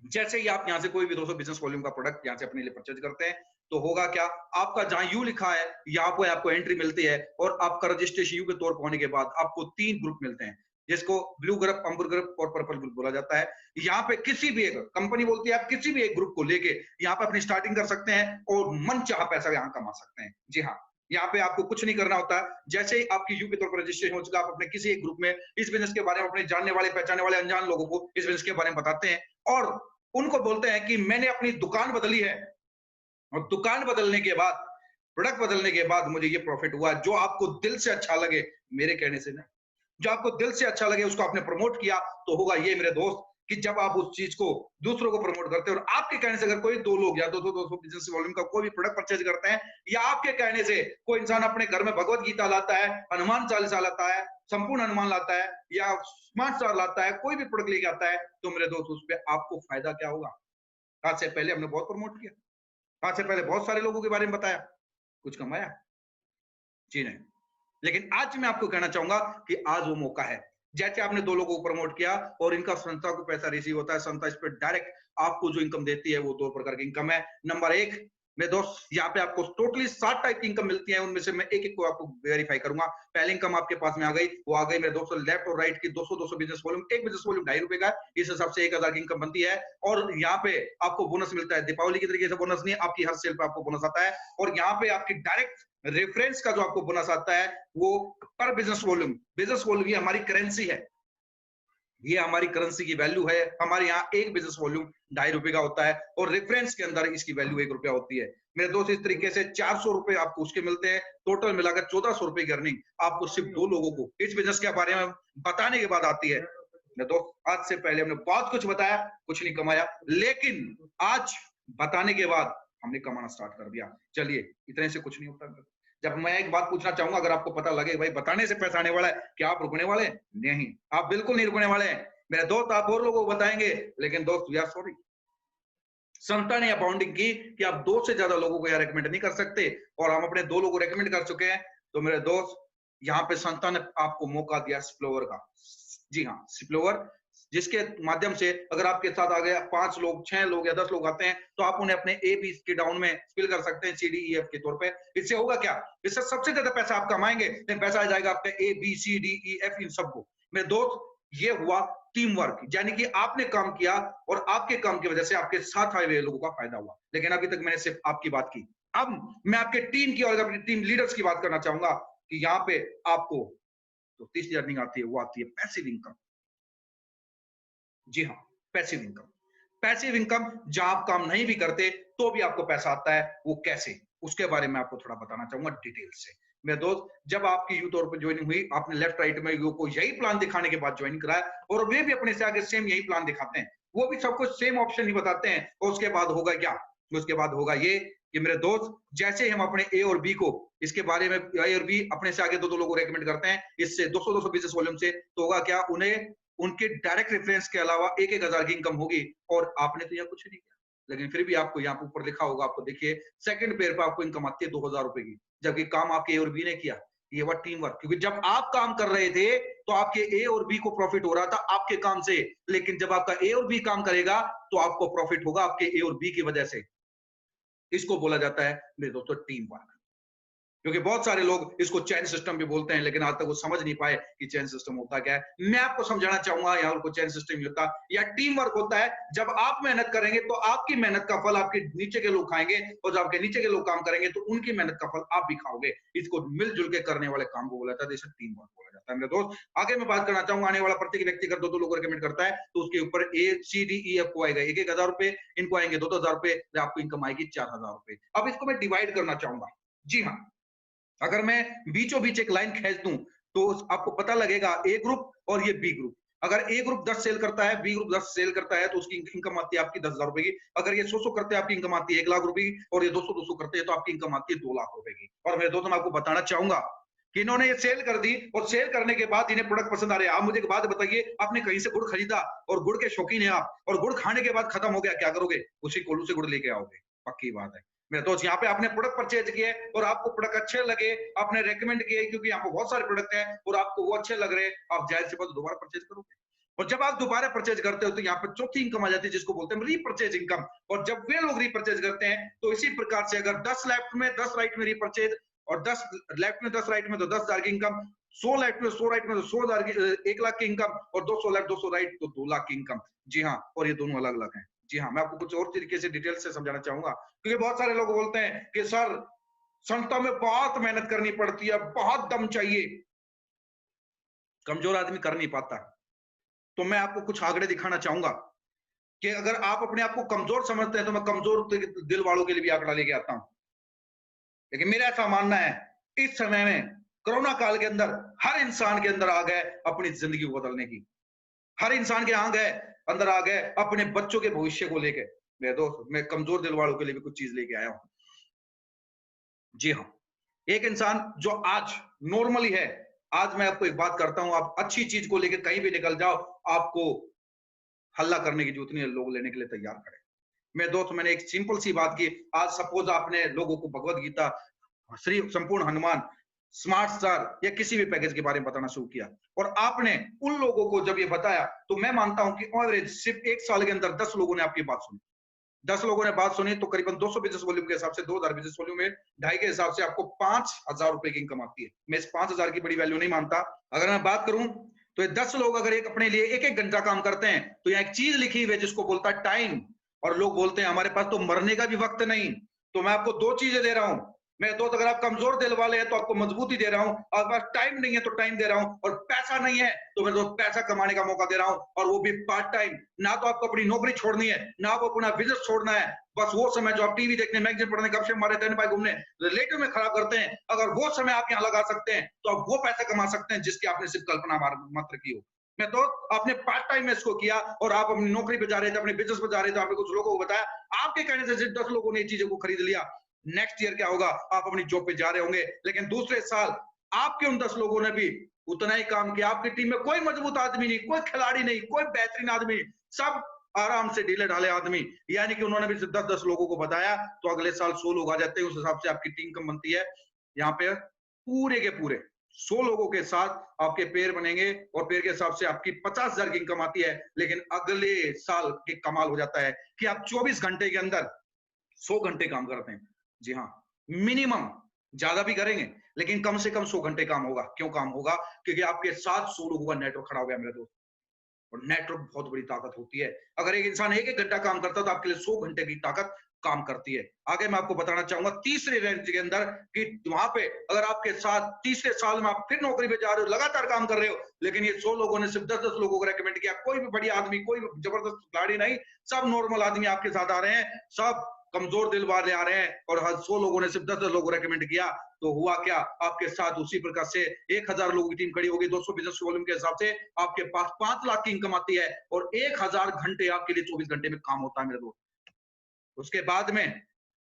जैसे ही आप यहाँ से कोई भी 200 बिजनेस वॉल्यूम का प्रोडक्ट यहाँ से अपने लिए परचेज करते हैं, तो होगा क्या, आपका जहां यू लिखा है यहाँ पे आपको एंट्री मिलती है, और आपका रजिस्ट्रेशन यू के तौर पर होने के बाद आपको 3 ग्रुप मिलते हैं, जिसको ब्लू ग्रुप, अम्बर ग्रुप और पर्पल ग्रुप बोला जाता है। यहाँ पे किसी भी एक कंपनी बोलती है, आप किसी भी एक ग्रुप को लेके यहाँ पे अपनी स्टार्टिंग कर सकते हैं और मन चाह पैसा यहाँ कमा सकते हैं। जी हाँ, यहाँ पे आपको कुछ नहीं करना होता। जैसे ही आपकी यू के तौर पर रजिस्ट्रेशन हो चुका, आप अपने किसी एक ग्रुप में इस बिजनेस के बारे में अपने जानने वाले, पहचानने वाले, अनजान लोगों को इस बिजनेस के बारे में बताते हैं, और उनको बोलते हैं कि मैंने अपनी दुकान बदली है, और दुकान बदलने के बाद, प्रोडक्ट बदलने के बाद मुझे ये प्रॉफिट हुआ। जो आपको दिल से अच्छा लगे, मेरे कहने से ना, जो आपको दिल से अच्छा लगे उसको आपने प्रमोट किया, तो होगा ये मेरे दोस्त कि जब आप उस चीज को दूसरों को प्रमोट करते हैं, और आपके कहने से अगर कोई 2 लोग या 200 बिजनेस वॉल्यूम का कोई भी प्रोडक्ट परचेज करते हैं, या आपके कहने से कोई इंसान अपने घर में भगवत गीता लाता है, हनुमान चालीसा लाता है, संपूर्ण हनुमान लाता है, या स्मार्ट स्टार लाता है, कोई भी प्रोडक्ट लेके आता है, तो मेरे दोस्त उस पर आपको फायदा क्या होगा? आज से पहले हमने बहुत प्रमोट किया, आज से पहले बहुत सारे लोगों के बारे में बताया, कुछ कमाया? जी नहीं। लेकिन आज मैं आपको कहना चाहूंगा कि आज वो मौका है। जैसे आपने 2 लोगों को प्रमोट किया और इनका संस्था को पैसा रिसीव होता है, संस्था इस पे डायरेक्ट आपको जो इनकम देती है वो 2 प्रकार की इनकम है। नंबर 1, मेरे दोस्त यहाँ पे आपको टोटली 7 टाइप की इनकम मिलती है, उनमें से मैं एक-एक को आपको वेरीफाई करूंगा। पहली इनकम आपके पास में आ गई, वो आ गई मेरे दोस्तों लेफ्ट और राइट की 200-200 बिजनेस वॉल्यूम। एक बिजनेस वॉल्यूम ₹2.5 का है, इस हिसाब से 1000 की इनकम बनती है। और यहाँ पे आपको बोनस मिलता है, दीपावली की तरीके से बोनस नहीं, आपकी हर सेल पे आपको बोनस आता है। और यहाँ पे आपकी डायरेक्ट रेफरेंस का जो आपको बोनस आता है वो पर बिजनेस वॉल्यूम, बिजनेस वॉल्यूम ये हमारी करेंसी है, ये हमारी करेंसी की वैल्यू है। हमारे यहाँ एक बिजनेस वॉल्यूम ₹2.5 का होता है, और रेफरेंस के अंदर इसकी वैल्यू ₹1 होती है। मेरे दोस्त इस तरीके से ₹400 आपको उसके मिलते हैं। टोटल मिलाकर ₹1400 की अर्निंग आपको सिर्फ 2 लोगों को इस बिजनेस के बारे में बताने के बाद आती है। मेरे दोस्त आज से पहले हमने बहुत कुछ बताया, कुछ नहीं कमाया, लेकिन आज बताने के बाद हमने कमाना स्टार्ट कर दिया। चलिए, इतने से कुछ नहीं होता। जब मैं एक बात पूछना चाहूंगा, अगर आपको पता लगे भाई बताने से पैसा आने वाला है, क्या आप रुकने वाले हैं? नहीं, आप बिल्कुल नहीं रुकने वाले हैं। मेरे दोस्त आप और लोगों को बताएंगे, लेकिन दोस्त वी आर सॉरी, संस्था ने अबाउंडिंग की कि आप 2 से ज्यादा लोगों को यहाँ रेकमेंड नहीं कर सकते, और हम अपने 2 लोगों को रेकमेंड कर चुके हैं। तो मेरे दोस्त यहाँ पे संस्था ने आपको मौका दिया स्प्लोवर का। जी हाँ, स्प्लोवर, जिसके माध्यम से अगर आपके साथ आ गया 5 लोग, 6 लोग या 10 लोग आते हैं, तो आप उन्हें अपने ए बी के डाउन में स्पिल कर सकते हैं, सी डी ई एफ के तौर पे। इससे होगा क्या, इससे सबसे ज्यादा पैसा आप कमाएंगे, पैसा आ जाएगा आपके A B C D E F इन सबको। मेरे दोस्त ये हुआ टीम वर्क, यानी कि आपने काम किया और आपके काम की वजह से आपके साथ आए हुए लोगों का फायदा हुआ। लेकिन अभी तक मैंने सिर्फ आपकी बात की, अब मैं आपके टीम की और अपनी टीम लीडर्स की बात करना चाहूंगा कि यहाँ पे आपको तो तीसरी अर्निंग आती है, वो आती है पैसिव इनकम। जी हाँ, पैसिव इनकम। पैसिव इनकम जहां आप काम नहीं भी करते तो भी आपको पैसा आता है, वो कैसे, उसके बारे में आपको थोड़ा बताना चाहूंगा डिटेल से। मेरे दोस्त, जब आपकी यू तौर पर ज्वाइनिंग हुई, आपने लेफ्ट राइट में यू को यही प्लान दिखाने के बाद ज्वाइन कराया, और वे भी अपने से आगे सेम यही प्लान दिखाते हैं, वो भी सबको सेम ऑप्शन ही बताते हैं। और उसके बाद होगा क्या, उसके बाद होगा ये कि मेरे दोस्त, जैसे हम अपने ए और बी को इसके बारे में, ए और बी अपने से आगे 2-2 लोगों को रेकमेंड करते हैं, इससे 200-200 बिजनेस वॉल्यूम से, तो होगा क्या, उन्हें उनके डायरेक्ट रेफरेंस के अलावा 1-1 हजार की इनकम होगी। और आपने तो यहाँ कुछ नहीं किया, लेकिन फिर भी आपको यहाँ ऊपर लिखा होगा, आपको देखिए सेकंड पेयर पे आपको इनकम आती है ₹2000 की, जबकि काम आपके ए और बी ने किया। ये हुआ टीम वर्क, क्योंकि जब आप काम कर रहे थे तो आपके ए और बी को प्रॉफिट हो रहा था आपके काम से, लेकिन जब आपका ए और बी काम करेगा तो आपको प्रॉफिट होगा आपके ए और बी की वजह से। इसको बोला जाता है मेरे दोस्तों टीम वर्क। क्योंकि बहुत सारे लोग इसको चेन सिस्टम भी बोलते हैं, लेकिन आज तक वो समझ नहीं पाए कि चेन सिस्टम होता क्या है। मैं आपको समझाना चाहूंगा यहाँ को चेन सिस्टम नहीं होता, या टीम वर्क होता है। जब आप मेहनत करेंगे तो आपकी मेहनत का फल आपके नीचे के लोग खाएंगे, और जब आपके नीचे के लोग काम करेंगे तो उनकी मेहनत का फल आप भी खाओगे। इसको मिलजुल के करने वाले काम को बोला जाता है, इसे टीम वर्क बोला जाता है मेरे दोस्त। आगे मैं बात करना चाहूंगा, आने वाला प्रत्येक व्यक्ति अगर 2-2 लोग रिकमेंड करता है तो उसके ऊपर ACDEF को आएगा 1,000 रुपए, इनको आएंगे 2,000 रुपए, आपको इनकम आएगी 4,000 रुपए। अब इसको मैं डिवाइड करना चाहूंगा। जी हाँ, अगर मैं बीचों बीच एक लाइन खींच दूं तो आपको पता लगेगा ए ग्रुप और ये बी ग्रुप। अगर ए ग्रुप 10 सेल करता है, बी ग्रुप 10 सेल करता है, तो उसकी इनकम आती है आपकी 10,000 रुपए की। अगर ये 100 करते हैं, आपकी इनकम आती है 1,00,000 रुपए की, और ये 200 करते हैं तो आपकी इनकम आती है 2,00,000 रुपए की। और मेरे दोस्तों, मैं आपको बताना चाहूंगा कि इन्होंने ये सेल कर दी, और सेल करने के बाद इन्हें प्रोडक्ट पसंद आ रहे हैं। आप मुझे एक बात बताइए, आपने कहीं से गुड़ खरीदा और गुड़ के शौकीन है आप, और गुड़ खाने के बाद खत्म हो गया, क्या करोगे? उसी कोल्हू से गुड़ लेके आओगे, पक्की बात है मेरे दोस्त। यहाँ पे आपने प्रोडक्ट परचेज किए और आपको प्रोडक्ट अच्छे लगे, आपने रेकमेंड किए, क्योंकि यहाँ पे बहुत सारे प्रोडक्ट हैं और आपको वो अच्छे लग रहे हैं, आप जाहिर सी बात दोबारा परचेज करोगे। और जब आप दोबारा परचेज करते हो तो यहाँ पर चौथी इनकम आ जाती है, जिसको बोलते हैं रीपरचेज इनकम। और जब वे लोग रीपरचेज करते हैं तो इसी प्रकार से अगर 10 लेफ्ट में 10 राइट में रीपरचेज, और 10 लेफ्ट में 10 राइट में तो 10,000 की इनकम, 100 लेफ्ट में 100 राइट में तो 100,000 की 1,00,000 की इनकम, और 200 लेफ्ट 200 राइट तो 2,00,000 की इनकम। जी हाँ, और ये दोनों अलग अलग हैं। जी हाँ, मैं आपको कुछ और तरीके से डिटेल से समझाना चाहूंगा, क्योंकि बहुत सारे लोग बोलते हैं कि सर संस्था में बहुत मेहनत करनी पड़ती है, बहुत दम चाहिए, कमजोर आदमी कर नहीं पाता। तो मैं आपको कुछ आंकड़े दिखाना चाहूंगा कि अगर आप अपने आप को कमजोर समझते हैं तो मैं कमजोर दिल वालों के लिए भी आंकड़ा लेके आता हूं। लेकिन मेरा ऐसा मानना है, इस समय में कोरोना काल के अंदर हर इंसान के अंदर आ गए अपनी जिंदगी को बदलने की। हर इंसान के अंदर आ गए अपने बच्चों के भविष्य को लेके। मेरे दोस्त, मैं कमजोर दिल वालों के लिए भी कुछ चीज लेके आया हूं। जी हाँ, एक इंसान जो आज नॉर्मली है, आज मैं आपको एक बात करता हूं, आप अच्छी चीज को लेकर कहीं भी निकल जाओ, आपको हल्ला करने की जरूरत नहीं है, लोग लेने के लिए तैयार खड़े। मेरे दोस्त, मैंने एक सिंपल सी बात की, आज सपोज आपने लोगों को भगवत गीता, श्री संपूर्ण हनुमान, स्मार्ट स्टार या किसी भी पैकेज के बारे में बताना शुरू किया, और आपने उन लोगों को जब ये बताया, तो मैं मानता हूं कि एवरेज सिर्फ 1 साल के अंदर 10 लोगों ने आपकी बात सुनी। 10 लोगों ने बात सुनी तो करीबन 200 बिजनेस वॉल्यूम के हिसाब से, 2,000 बिजनेस वॉल्यूम में 2.5 के हिसाब से आपको 5,000 रुपए की इनकम आती है। मैं इस 5,000 की बड़ी वैल्यू नहीं मानता। अगर मैं बात करूं तो ये 10 लोग अगर एक अपने लिए 1-1 घंटा काम करते हैं, तो यहाँ एक चीज लिखी हुई है जिसको बोलता है टाइम। और लोग बोलते हैं हमारे पास तो मरने का भी वक्त नहीं। तो मैं आपको 2 चीजें दे रहा हूं मेरे दोस्त। अगर आप कमजोर दिल वाले हैं तो आपको मजबूती दे रहा हूं, और पास टाइम नहीं है तो टाइम दे रहा हूं, और पैसा नहीं है तो मेरे दोस्त पैसा कमाने का मौका दे रहा हूं, और वो भी पार्ट टाइम। ना तो आपको अपनी नौकरी छोड़नी है, ना आपको अपना बिजनेस छोड़ना है। बस वो समय जो आप टीवी देखने, मैगजीन पढ़ने, गपशप मारे, टेन बाय घूमने, रिलेटिव में खराब करते हैं, अगर वो समय आप यहाँ लगा सकते हैं तो आप वो पैसा कमा सकते हैं जिसकी आपने सिर्फ कल्पना मात्र की हो। मैं तो आपने पार्ट टाइम में इसको किया, और आप अपनी नौकरी पे जा रहे थे, अपने बिजनेस पे जा रहे थे, आपने कुछ लोगों को बताया, आपके कहने से सिर्फ 10 लोगों ने ये चीजों को खरीद लिया। नेक्स्ट ईयर क्या होगा, आप अपनी जॉब पे जा रहे होंगे, लेकिन दूसरे साल आपके उन 10 लोगों ने भी उतना ही काम किया। आपकी टीम में कोई मजबूत आदमी नहीं, कोई खिलाड़ी नहीं, कोई बेहतरीन आदमी, सब आराम से ढीले ढाले आदमी। यानी कि उन्होंने भी सिर्फ 10-10 लोगों को बताया, तो अगले साल 100 लोग आ जाते हैं। उस हिसाब से आपकी टीम कम बनती है। यहाँ पे पूरे के पूरे 100 लोगों के साथ आपके पेयर बनेंगे, और पेयर के हिसाब से आपकी 50,000 की इनकम आती है। लेकिन अगले साल के कमाल हो जाता है कि आप 24 घंटे के अंदर 100 घंटे काम करते हैं। जी हाँ, मिनिमम, ज्यादा भी करेंगे लेकिन कम से कम 100 घंटे काम होगा। क्यों काम होगा? क्योंकि आपके साथ 100 लोगों का नेटवर्क खड़ा हो गया मेरे दोस्त। और नेटवर्क बहुत बड़ी ताकत होती है। अगर एक इंसान 1-1 घंटा काम करता है तो आपके लिए 100 घंटे की ताकत काम करती है। आगे मैं आपको बताना चाहूंगा तीसरे रेंज के अंदर कि वहां पे अगर आपके साथ तीसरे साल में आप फिर नौकरी पे जा रहे हो, लगातार काम कर रहे हो, लेकिन ये 100 लोगों ने सिर्फ 10-10 लोगों को रेकमेंड किया, कोई भी बढ़िया आदमी, कोई भी जबरदस्त खिलाड़ी नहीं, सब नॉर्मल आदमी आपके साथ आ रहे हैं, सब कमजोर दिल वाले आ रहे हैं, और 100 लोगों ने सिर्फ 10-10 लोगों को रेकमेंड किया, तो हुआ क्या? आपके साथ उसी प्रकार से 1,000 लोगों की टीम खड़ी होगी। 200 बिजनेस वॉल्यूम के हिसाब से आपके पास 5 लाख की इनकम आती है, और 1,000 घंटे आपके लिए 24 घंटे में काम होता है मेरे दोस्त। उसके बाद में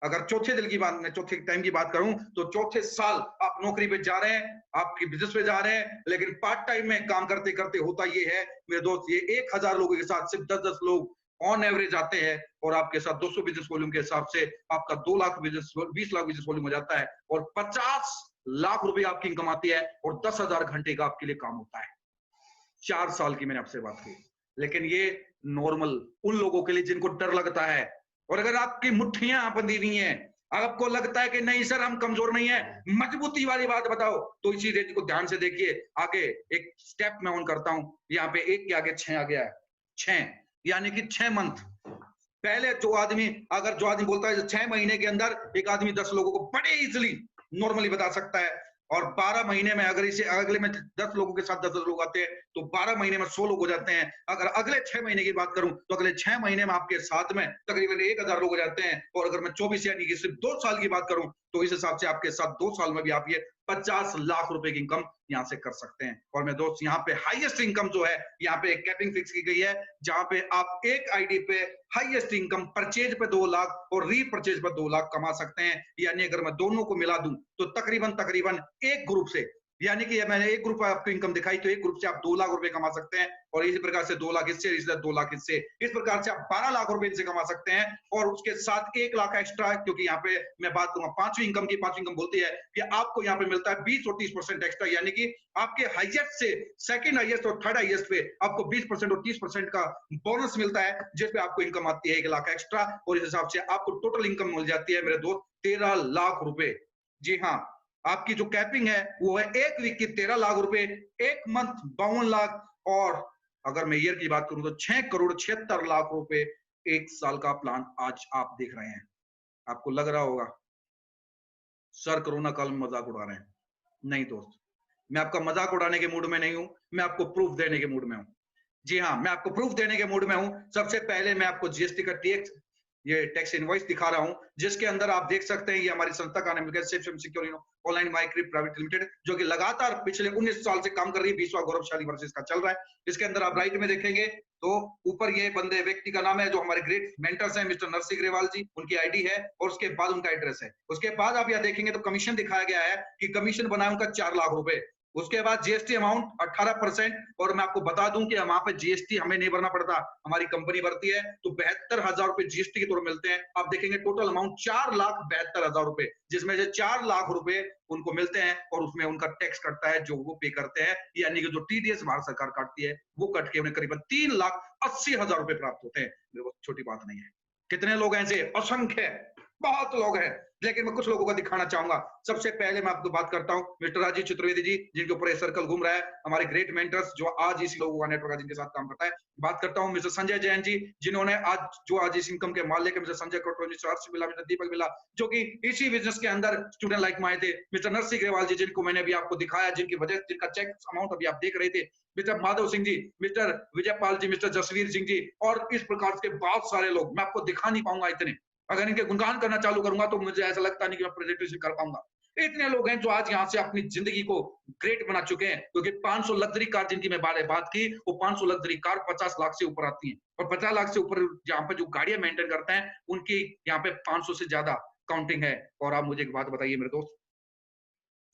अगर चौथे टाइम की बात करूं तो चौथे साल आप नौकरी पे जा रहे हैं, आपके बिजनेस पे जा रहे हैं, लेकिन पार्ट टाइम में काम करते करते होता ये है मेरे दोस्त, ये 1,000 लोगों के साथ सिर्फ 10-10 लोग ऑन एवरेज आते हैं, और आपके साथ 200 बिजनेस वॉल्यूम के हिसाब से आपका 2 lakh business, 20 lakh business volume हो जाता है, और 50 लाख रुपए आपकी इनकम आती है, और 10,000 घंटे का आपके लिए काम होता है। 4 साल की मैंने आपसे बात की। लेकिन ये नॉर्मल उन लोगों के लिए जिनको डर लगता है। और अगर आपकी मुट्ठियां बंधी हुई हैं, आपको लगता है कि नहीं सर हम कमजोर नहीं है, मजबूती वाली बात बताओ, तो इसी रेंज को ध्यान से देखिए। आगे एक स्टेप मैं ऑन करता हूं, यहाँ पे 1 के आगे 6 आ गया है, 6 यानी कि 6 मंथ। पहले जो आदमी बोलता है 6 महीने के अंदर एक आदमी 10 लोगों को बड़े इजीली नॉर्मली बता सकता है, और 12 महीने में अगर इसे अगले में 10 लोगों के साथ 10 लोग आते हैं तो 12 महीने में 100 लोग हो जाते हैं। अगर अगले 6 महीने की बात करूं तो अगले 6 महीने में आपके साथ में तकरीबन 1000 लोग हो जाते हैं। और अगर मैं 24 यानी कि सिर्फ 2 साल की बात करूं तो इस हिसाब से आपके साथ 2 साल में भी आप ये 50 लाख रुपए की इनकम यहाँ से कर सकते हैं। और मैं दोस्त यहाँ पे हाईएस्ट इनकम जो है यहाँ पे एक कैपिंग फिक्स की गई है, जहां पे आप एक आईडी पे हाईएस्ट इनकम परचेज पे 2 लाख और रीपरचेज पे 2 लाख कमा सकते हैं। यानी अगर मैं दोनों को मिला दूं तो तकरीबन एक ग्रुप से, यानी कि मैंने एक ग्रुप आपको इनकम दिखाई, तो एक ग्रुप से आप 2 लाख रुपए कमा सकते हैं। और इसी प्रकार से 2 लाख इससे, इसलिए 2 लाख इससे, इस प्रकार से आप 12 लाख रुपए इनसे कमा सकते हैं। और उसके साथ 1 लाख एक्स्ट्रा, क्योंकि यहाँ पे मैं बात करूंगा पांचवी इनकम की। पांचवी इनकम बोलती है कि आपको यहाँ पे मिलता है 20 और 30% एक्स्ट्रा, यानी कि आपके हाईएस्ट से सेकंड हाईएस्ट और थर्ड हाईएस्ट पे आपको 20% और 30% का बोनस मिलता है, जिसपे आपको इनकम आती है 1 लाख एक्स्ट्रा। और इस हिसाब से आपको टोटल इनकम मिल जाती है मेरे दोस्त 13 लाख रुपए। जी हाँ, आपकी जो कैपिंग है वो है एक वीक की 13 लाख रुपए, एक मंथ 52 लाख, और अगर मैं ईयर की बात करूं तो 6 करोड़ 76 लाख रुपए एक साल का प्लान आज आप देख रहे हैं। आपको लग रहा होगा सर कोरोना काल में मजाक उड़ा रहे हैं। नहीं दोस्त, मैं आपका मजाक उड़ाने के मूड में नहीं हूं, मैं आपको प्रूफ देने के मूड में हूं। जी हाँ, मैं आपको प्रूफ देने के मूड में हूं। सबसे पहले मैं आपको जीएसटी का टैक्स इनवॉइस दिखा रहा हूं, जिसके अंदर आप देख सकते हैं ये हमारी संस्था का नाम है safe secure online micro private limited, जो कि लगातार पिछले 19 साल से काम कर रही है। 20वां गौरवशाली वर्ष इसका चल रहा है। इसके अंदर आप राइट में देखेंगे तो ऊपर ये बंदे व्यक्ति का नाम है, जो हमारे ग्रेट मेंटर्स हैं, मिस्टर नरसिंह ग्रेवाल जी, उनकी आईडी है, और उसके बाद उनका एड्रेस है। उसके बाद आप यहां देखेंगे तो कमीशन दिखाया गया है कि कमीशन बना है उनका 4 लाख रुपए। उसके बाद जीएसटी अमाउंट 18%, और मैं आपको बता दूं कि वहां पे जीएसटी हमें नहीं भरना पड़ता, हमारी कंपनी भरती है, तो 72,000 रुपए जीएसटी के तौर पर मिलते हैं। आप देखेंगे टोटल अमाउंट 4,72,000 रुपए, जिसमें से 4 लाख रुपए उनको मिलते हैं, और उसमें उनका टैक्स कटता है जो वो पे करते हैं, यानी कि जो टीडीएस भारत सरकार काटती है वो कट के उन्हें करीबन 3,80,000 रुपए प्राप्त होते हैं। मेरे को छोटी बात नहीं है। कितने लोग हैं ऐसे? असंख्य, बहुत लोग हैं, लेकिन मैं कुछ लोगों को दिखाना चाहूंगा। सबसे पहले मैं आपको बात करता हूं मिस्टर राजीव चतुर्वेदी जी, जिनके ऊपर ये सर्कल घूम रहा है, हमारे ग्रेट मेंटर्स, जो आज इस लोगों का नेटवर्क है जिनके साथ काम करता है। बात करता हूं मिस्टर संजय जैन जी, जिन्होंने आज इस इनकम के मालिक है, मिस्टर संजय कटोच, मिस्टर हर्ष मिला, मिस्टर दीपक मिला, जो कि इसी बिजनेस के अंदर स्टूडेंट लाइफ में आए थे। मिस्टर नरसिंह ग्रेवाल जी, जिनको मैंने अभी आपको दिखाया, जिनका चेक अमाउंट अभी आप देख रहे थे, मिस्टर माधव सिंह जी, मिस्टर विजयपाल जी, मिस्टर जसवीर सिंह जी, और इस प्रकार के बहुत सारे लोग, मैं आपको दिखा नहीं पाऊंगा इतने। अगर इनके गुणगान करना चालू करूंगा तो मुझे ऐसा लगता नहीं कि मैं प्रेजेंटेशन कर पाऊंगा। इतने लोग हैं जो आज यहाँ से अपनी जिंदगी को ग्रेट बना चुके हैं, क्योंकि 500 लग्जरी कार जिनकी मैं बात की, वो 500 लग्जरी कार 50 लाख से ऊपर आती हैं, और 50 लाख से ऊपर यहाँ पे जो गाड़ियां मेंटेन करते हैं उनकी यहाँ पे 500 से ज्यादा काउंटिंग है। और आप मुझे एक बात बताइए मेरे दोस्त,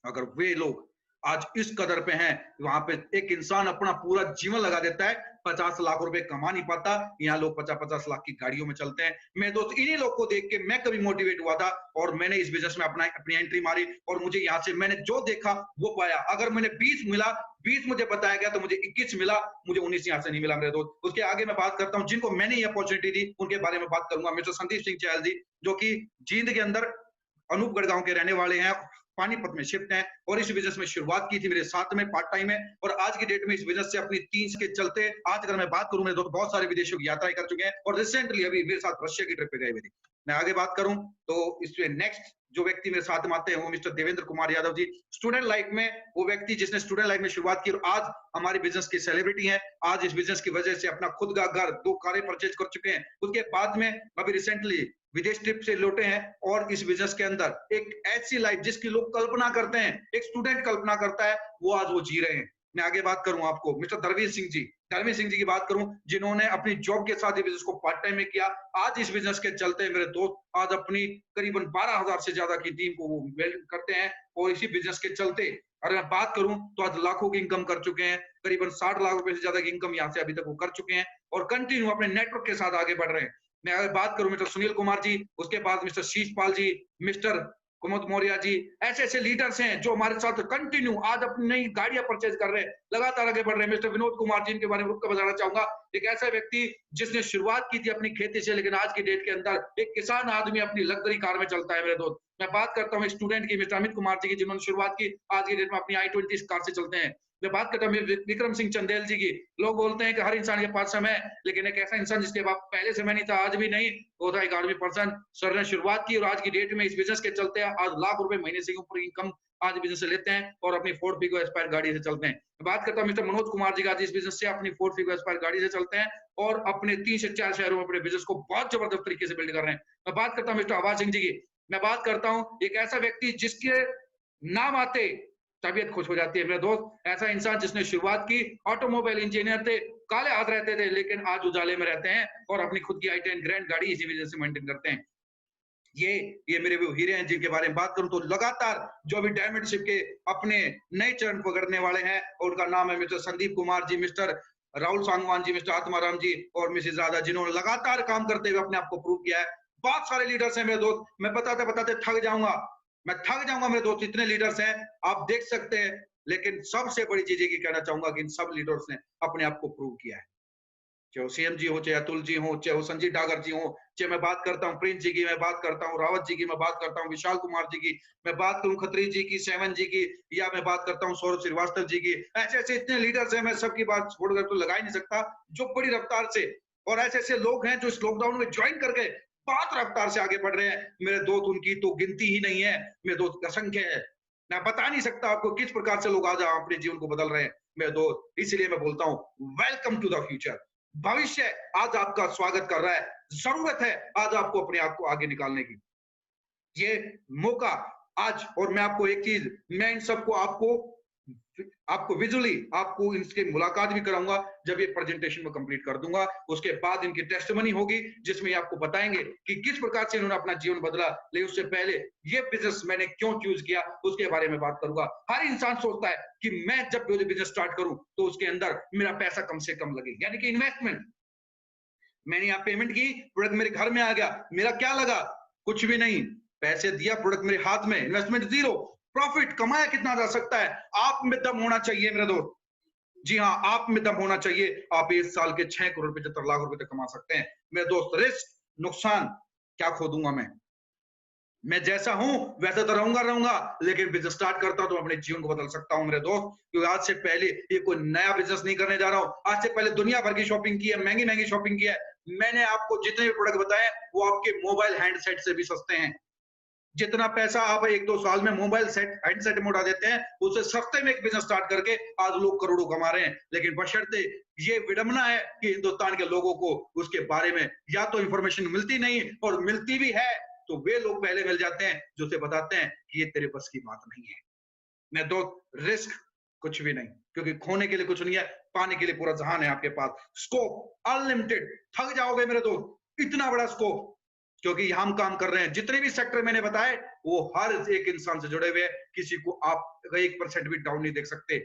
अगर वे लोग आज इस कदर पे हैं, वहां पे एक इंसान अपना पूरा जीवन लगा देता है, 50 लाख रुपए कमा नहीं पाता, यहाँ लोग 50-50 लाख की गाड़ियों में चलते हैं। मैं दोस्त इन्हीं लोग को देख के मैं कभी मोटिवेट हुआ था, और मैंने इस बिजनेस में अपनी एंट्री मारी, और मुझे यहाँ से मैंने जो देखा वो पाया। अगर मैंने 20 मिला, 20 मुझे बताया गया तो मुझे 21 मिला, मुझे 19 यहाँ से नहीं मिला मेरे दोस्त। उसके आगे मैं बात करता हूँ जिनको मैंने ये अपॉर्चुनिटी दी, उनके बारे में बात करूंगा। मिस्टर संदीप सिंह चहल जी, जो कि जींद के अंदर अनूपगढ़ गांव के रहने वाले हैं, पानीपत में शिफ्ट हैं, और इस बिजनेस में शुरुआत की थी मेरे साथ में पार्ट टाइम में, और आज की डेट में इस बिजनेस से अपनी 3 के चलते आज अगर मैं बात करूं मेरे दोस्त बहुत सारे विदेशों की यात्राएं कर चुके हैं, और रिसेंटली अभी मेरे साथ रशिया की ट्रिप पे गए हुए थे। मैं आगे बात करूं तो इसमें नेक्स्ट जो व्यक्ति मेरे साथ में आते हैं वो mister Devendra Kumar Yadav ji, student life में वो व्यक्ति जिसने स्टूडेंट लाइफ में शुरुआत की और आज हमारे बिजनेस की सेलिब्रिटी हैं। आज इस बिजनेस की वजह से अपना खुद का घर, 2 कारें परचेज कर चुके हैं। उसके बाद में अभी रिसेंटली विदेश ट्रिप से लौटे हैं, और इस बिजनेस के अंदर एक ऐसी लाइफ जिसकी लोग कल्पना करते हैं, एक स्टूडेंट कल्पना करता है, वो आज वो जी रहे हैं। मैं आगे बात करूं आपको मिस्टर धर्मवीर सिंह जी की बात करूं, जिन्होंने अपनी जॉब के साथ ही बिजनेस को पार्ट टाइम में किया। आज इस बिजनेस के चलते मेरे दोस्त आज अपनी करीबन 12,000 से ज्यादा की टीम को वो वेल्ड करते हैं, और इसी बिजनेस के चलते अगर मैं बात करूं तो आज लाखों की इनकम कर चुके हैं, करीबन 60 लाख रुपए से ज्यादा की इनकम यहाँ से अभी तक वो कर चुके हैं, और कंटिन्यू अपने नेटवर्क के साथ आगे बढ़ रहे हैं। मैं अगर बात करूं मिस्टर सुनील कुमार जी, उसके बाद मिस्टर शीशपाल जी, मिस्टर कुमुद मौर्य जी, ऐसे ऐसे लीडर्स हैं जो हमारे साथ कंटिन्यू आज अपनी नई गाड़ियां परचेज कर रहे हैं, लगातार आगे बढ़ रहे हैं। मिस्टर विनोद कुमार जी, इनके बारे में रुक कर बताना चाहूंगा। एक ऐसा व्यक्ति जिसने शुरुआत की थी अपनी खेती से, लेकिन आज की डेट के अंदर एक किसान आदमी अपनी लग्जरी कार में चलता है मेरे दोस्त। मैं बात करता हूँ स्टूडेंट की, मिस्टर अमित कुमार जी की, जिन्होंने शुरुआत की आज की डेट में अपनी i20 कार से चलते हैं। मैं बात करता हूँ विक्रम सिंह चंदेल जी की। लोग बोलते हैं कि हर इंसान के पास समय है, लेकिन एक ऐसा इंसान जिसके पास पहले समय नहीं था, आज भी नहीं, वो था एक आर्मी पर्सन। सर ने शुरुआत की और आज की डेट में इस बिजनेस के चलते आज लाख रुपए महीने से ऊपर इनकम आज बिजनेस से लेते हैं और अपनी फोर्ड फिगो एस्पायर गाड़ी से चलते हैं। मैं बात करता हूँ मिस्टर मनोज कुमार जी का, आज इस बिजनेस से अपनी फोर्ड फिगो एस्पायर गाड़ी से चलते हैं और अपने 3 से 4 शहरों में अपने बिजनेस को बहुत जबरदस्त तरीके से बिल्ड कर रहे हैं। मैं बात करता हूँ मिस्टर आवाज सिंह जी की। मैं बात करता हूँ एक ऐसा व्यक्ति जिसके नाम आते तबीयत खुश हो जाती है मेरे दोस्त। ऐसा इंसान जिसने शुरुआत की, ऑटोमोबाइल इंजीनियर थे, काले हाथ रहते थे, लेकिन आज उजाले में रहते हैं और अपनी खुद की i10 ग्रैंड गाड़ी इसी वजह से मेंटेन करते हैं। ये मेरे वो हीरे हैं जिनके बारे में बात करूं तो लगातार जो अभी डायमंड शिप के अपने नए चरण पकड़ने वाले हैं, और उनका नाम है mister Sandeep Kumar ji, mister Rahul Sangwan ji, mister Atmaram जी और मिसेज राधा, जिन्होंने लगातार काम करते हुए अपने आप को प्रूव किया है। बहुत सारे लीडर्स हैं मेरे दोस्त, मैं बताते बताते थक जाऊंगा मेरे दोस्त, इतने लीडर्स हैं आप देख सकते हैं। लेकिन सबसे बड़ी चीज ये कहना चाहूंगा कि इन सब लीडर्स ने अपने आप को प्रूव किया है, चाहे सीएम जी हो, चाहे अतुल जी हो, चाहे संजीव डागर जी हो, चाहे मैं बात करता हूँ प्रिंस जी की, मैं बात करता हूँ रावत जी की, मैं बात करता हूँ विशाल कुमार जी की, मैं बात करूँ खत्री जी की, सेवन जी की, या मैं बात करता हूँ सौरभ श्रीवास्तव जी की। ऐसे ऐसे इतने लीडर्स हैं, मैं सबकी बात छोड़कर तो लगा ही नहीं सकता, जो बड़ी रफ्तार से, और ऐसे ऐसे लोग हैं जो इस लॉकडाउन में ज्वाइन करके बहुत रफ्तार से आगे बढ़ रहे हैं मेरे दोस्त। उनकी तो गिनती ही नहीं है मेरे दोस्त, असंख्य है। मैं बता नहीं सकता आपको किस प्रकार से लोग आज अपने जीवन को बदल रहे हैं मेरे दोस्त। इसलिए मैं बोलता हूँ वेलकम टू द फ्यूचर। भविष्य आज आपका स्वागत कर रहा है, जरूरत है आज आपको अपने आप को आगे निकालने की। ये मौका आज, और मैं आपको एक चीज, मैं इन सबको आपको विजुअली आपको इनके मुलाकात भी कराऊंगा जब ये प्रेजेंटेशन में कंप्लीट कर दूंगा। उसके बाद इनकी टेस्टिमनी होगी जिसमें ये आपको बताएंगे कि किस प्रकार से इन्होंने अपना जीवन बदला। लेकिन उससे पहले ये बिजनेस मैंने क्यों चूज किया उसके बारे में बात करूंगा। हर इंसान सोचता है कि मैं जब बिजनेस स्टार्ट करूं तो उसके अंदर मेरा पैसा कम से कम लगे, यानी कि इन्वेस्टमेंट। मैंने यहाँ पेमेंट की, प्रोडक्ट मेरे घर में आ गया, मेरा क्या लगा? कुछ भी नहीं। पैसे दिया, प्रोडक्ट मेरे हाथ में, इन्वेस्टमेंट जीरो। प्रॉफिट कमाया कितना जा सकता है? आप में दम होना चाहिए मेरे दोस्त। जी हाँ, आप में दम होना चाहिए। आप इस साल के 6 करोड़ 75 लाख रुपए तक कमा सकते हैं मेरे दोस्त। रिस्क, नुकसान क्या खो दूंगा मैं जैसा हूं वैसा तो रहूंगा, लेकिन बिजनेस स्टार्ट करता हूं तो अपने जीवन को बदल सकता हूं मेरे दोस्त। क्योंकि आज से पहले ये कोई नया बिजनेस नहीं करने जा रहा हूं। आज से पहले दुनिया भर की शॉपिंग की है, महंगी महंगी शॉपिंग की है। मैंने आपको जितने भी प्रोडक्ट बताए वो आपके मोबाइल हैंडसेट से भी सस्ते हैं। जितना पैसा आप 1-2 साल में मोबाइल सेट हैंडसेट में उड़ा देते हैं, उससे सस्ते में एक बिजनेस स्टार्ट करके आज लोग करोड़ों कमा रहे हैं। लेकिन बशर्ते ये विडंबना है कि हिंदुस्तान के लोगों को उसके बारे में या तो इंफॉर्मेशन मिलती नहीं, और मिलती भी है तो वे लोग पहले मिल जाते हैं जो उसे बताते हैं कि ये तेरे बस की बात नहीं है। मैं दो रिस्क कुछ भी नहीं, क्योंकि खोने के लिए कुछ नहीं है, पाने के लिए पूरा जहान है आपके पास। स्कोप अनलिमिटेड, थक जाओगे मेरे दोस्त, इतना बड़ा स्कोप। क्योंकि हम काम कर रहे हैं, जितने भी सेक्टर मैंने बताए वो हर एक इंसान से जुड़े हुए हैं। किसी को आप 1% भी डाउन नहीं देख सकते।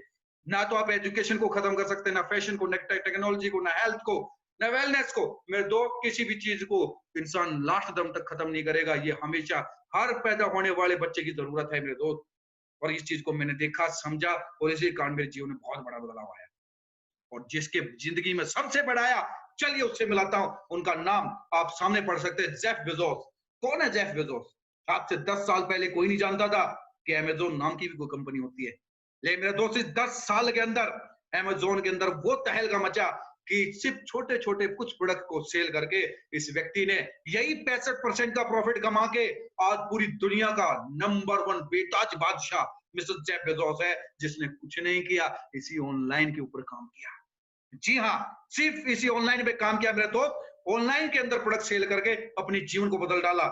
ना तो आप एजुकेशन को खत्म कर सकते, ना फैशन को, ना टेक्नोलॉजी को, ना हेल्थ को, ना वेलनेस को। मेरे दो किसी भी चीज को इंसान लास्ट दम तक खत्म नहीं करेगा। ये हमेशा हर पैदा होने वाले बच्चे की जरूरत है मेरे दोस्त। और इस चीज को मैंने देखा, समझा, और इसी कारण मेरे जीवन में बहुत बड़ा बदलाव आया। और जिसके जिंदगी में सबसे बढ़ाया, चलिए उससे मिलाता हूं। उनका नाम आप सामने पढ़ सकते हैं, जेफ बेजोस। कौन है जेफ बेजोस? आज से 10 साल पहले कोई नहीं जानता था कि अमेज़न नाम की भी कोई कंपनी होती है। लेकिन मेरे दोस्त, इस 10 साल के अंदर अमेज़न के अंदर वो तहलका मचा कि सिर्फ छोटे छोटे कुछ प्रोडक्ट को सेल करके इस व्यक्ति ने यही 65% का प्रॉफिट कमा के आज पूरी दुनिया का नंबर 1 बेताज बादशाह मिस्टर जेफ बेजोस है, जिसने कुछ नहीं किया, इसी ऑनलाइन के ऊपर काम किया। जी हाँ, सिर्फ इसी ऑनलाइन पे काम किया मेरे दोस्त। ऑनलाइन के अंदर प्रोडक्ट सेल करके अपने जीवन को बदल डाला।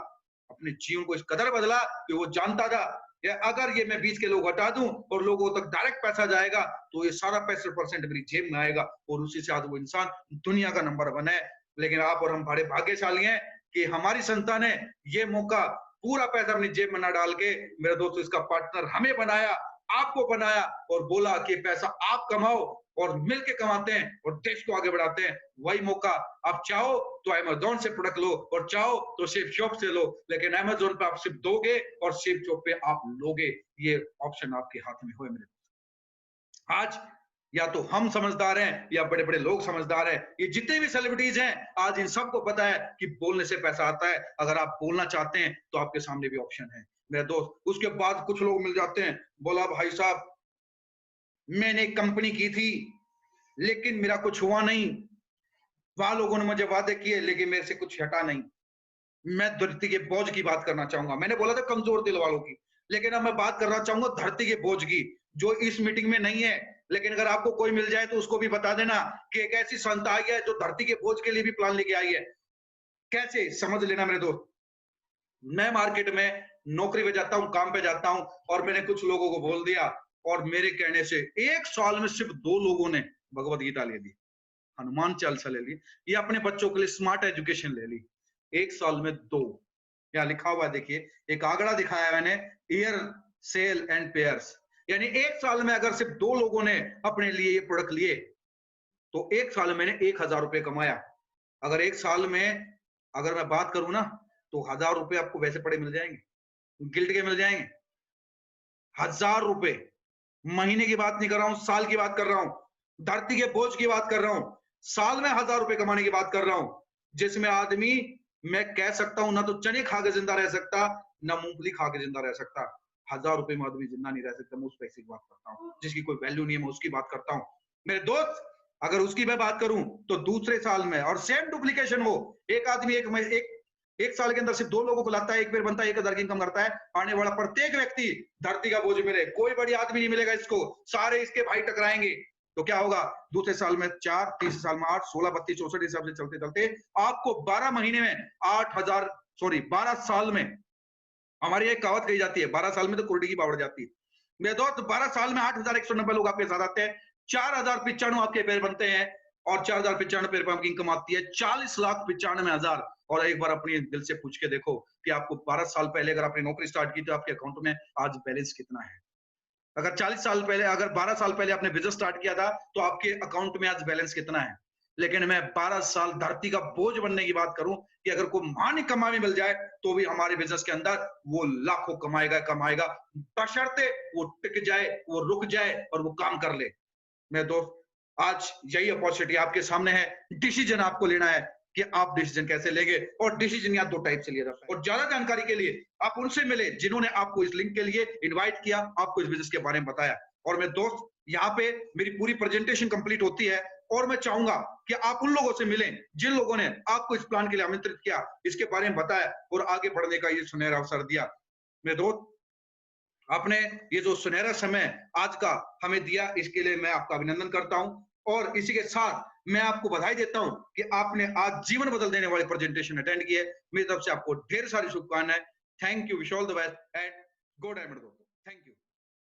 अपने जीवन को इस कदर बदला कि वो जानता था कि अगर ये मैं बीच के लोग हटा दूं और लोगों तक डायरेक्ट पैसा जाएगा तो ये सारा 65% मेरी जेब में आएगा, और उसी से आज वो इंसान दुनिया का नंबर 1 है। लेकिन आप और हम बड़े भाग्यशाली हैं कि हमारी संस्था ने ये मौका पूरा पैसा अपनी जेब में ना डाल के मेरे दोस्तों इसका पार्टनर हमें बनाया, आपको बनाया और बोला कि पैसा आप कमाओ और मिलके कमाते हैं और देश को आगे बढ़ाते हैं। वही मौका आप चाहो तो अमेज़न से प्रोडक्ट लो और चाहो तो शिप शॉप से लो, लेकिन अमेज़न पे आप सिर्फ दोगे और शिप शॉप पे आप लोगे। ये ऑप्शन आपके हाथ में हो मेरे। आज या तो हम समझदार हैं या बड़े-बड़े लोग समझदार हैं। ये जितने भी सेलिब्रिटीज हैं, आज इन सबको पता है कि बोलने से पैसा आता है। अगर आप बोलना चाहते हैं तो आपके सामने भी ऑप्शन है मेरे दोस्त। उसके बाद कुछ लोग मिल जाते हैं, बोला भाई साहब मैंने एक कंपनी की थी लेकिन मेरा कुछ हुआ नहीं। वहां लोगों ने मुझे वादे किए लेकिन मेरे से कुछ हटा नहीं। मैं धरती के बोझ की बात करना चाहूंगा। मैंने बोला था कमजोर दिल वालों की, लेकिन अब मैं बात करना चाहूंगा धरती के बोझ की, जो इस मीटिंग में नहीं है। लेकिन अगर आपको कोई मिल जाए तो उसको भी बता देना कि एक ऐसी संस्था आई है जो धरती के बोझ के लिए भी प्लान लेके आई है। कैसे समझ लेना मेरे दोस्त। मैं मार्केट में नौकरी पे जाता हूँ, काम पे जाता हूँ और मैंने कुछ लोगों को बोल दिया और मेरे कहने से 1 साल में सिर्फ 2 लोगों ने भगवत गीता ले ली, हनुमान चालीसा ले ली, या अपने बच्चों के लिए स्मार्ट एजुकेशन ले ली। 1 साल में 2। यहाँ लिखा हुआ है देखिए, एक आंकड़ा दिखाया मैंने, ईयर सेल एंड पेयर्स, यानी 1 साल में अगर सिर्फ 2 लोगों ने अपने लिए ये प्रोडक्ट लिए तो 1 साल में मैंने 1000 रुपए कमाया। अगर 1 साल में अगर मैं बात करूं ना तो 1000 रुपए आपको वैसे पड़े मिल जाएंगे, गिल्ट के मिल जाएंगे। 1000 रुपए महीने की बात नहीं कर रहा हूं, साल की बात कर रहा हूं, धरती के बोझ की बात कर रहा हूं। साल में 1000 रुपए कमाने की बात कर रहा हूं, जिसमें आदमी, मैं कह सकता हूं, ना तो चने खा के जिंदा रह सकता, ना मूंगफली खा के जिंदा रह सकता। 1000 रुपए में आदमी जिंदा नहीं रह सकता। मैं उस पैसे की बात करता हूं जिसकी कोई वैल्यू नहीं है, मैं उसकी बात करता हूं मेरे दोस्त। अगर उसकी मैं बात करूं तो दूसरे साल में और सेम डुप्लीकेशन हो, एक आदमी एक साल के अंदर सिर्फ 2 लोगों को लाता है, एक बार बनता है, 1000 की इनकम करता है। आने वाला प्रत्येक व्यक्ति धरती का बोझ मिले, कोई बड़ी आदमी नहीं मिलेगा इसको, सारे इसके भाई टकराएंगे। तो क्या होगा, दूसरे साल में 4, तीसरे साल में 8, 16, 32, 64 हिसाब से चलते चलते आपको 12 महीने में 8000, सॉरी 12 साल में, हमारी एक कहावत कही जाती है 12 साल में तो कुर्डी की बावड़ जाती है मेरे दोस्त। 12 साल में 8190 लोग आपके साथ आते हैं, 4095 आपके पैर बनते हैं और 4095 पैर पर आपकी इनकम आती है 40,95,000। और एक बार अपने दिल से पूछ के देखो कि आपको 12 साल पहले अगर आपने नौकरी स्टार्ट की तो आपके अकाउंट में आज बैलेंस कितना है। अगर 40 साल पहले, अगर 12 साल पहले आपने बिजनेस स्टार्ट किया था तो आपके अकाउंट में आज बैलेंस कितना है। लेकिन मैं 12 साल धरती का बोझ बनने की बात करूं कि अगर कोई महान कमाई मिल जाए तो भी हमारे बिजनेस के अंदर वो लाखों कमाएगा कमाएगा, बशर्ते वो टिक जाए, वो रुक जाए और वो काम कर ले। मेरे दोस्त, आज यही अपॉर्चुनिटी आपके सामने है। डिसीजन आपको लेना है कि आप डिसीजन कैसे लेंगे। और डिसीजन यहाँ 2 टाइप से लिया जाता है। और ज्यादा जानकारी के लिए आप उनसे मिले जिन्होंने आपको इस लिंक के लिए इनवाइट किया, आपको इस बिजनेस के बारे में बताया। और मेरे दोस्त, यहाँ पे मेरी पूरी प्रेजेंटेशन कंप्लीट होती है और मैं चाहूंगा कि आप उन लोगों से मिलें जिन लोगों ने आपको इस प्लान के लिए आमंत्रित किया, इसके बारे में बताया और आगे बढ़ने का ये सुनहरा अवसर दिया। मेरे दोस्त, आपने ये जो सुनहरा समय आज का हमें दिया, इसके लिए मैं आपका अभिनंदन करता हूं। और इसी के साथ मैं आपको बधाई देता हूं कि आपने आज जीवन बदल देने वाली प्रेजेंटेशन अटेंड की है। मेरी तरफ से आपको ढेर सारी शुभकामनाएं। Thank you, wish all the best and go diamond दोस्तों। Thank you.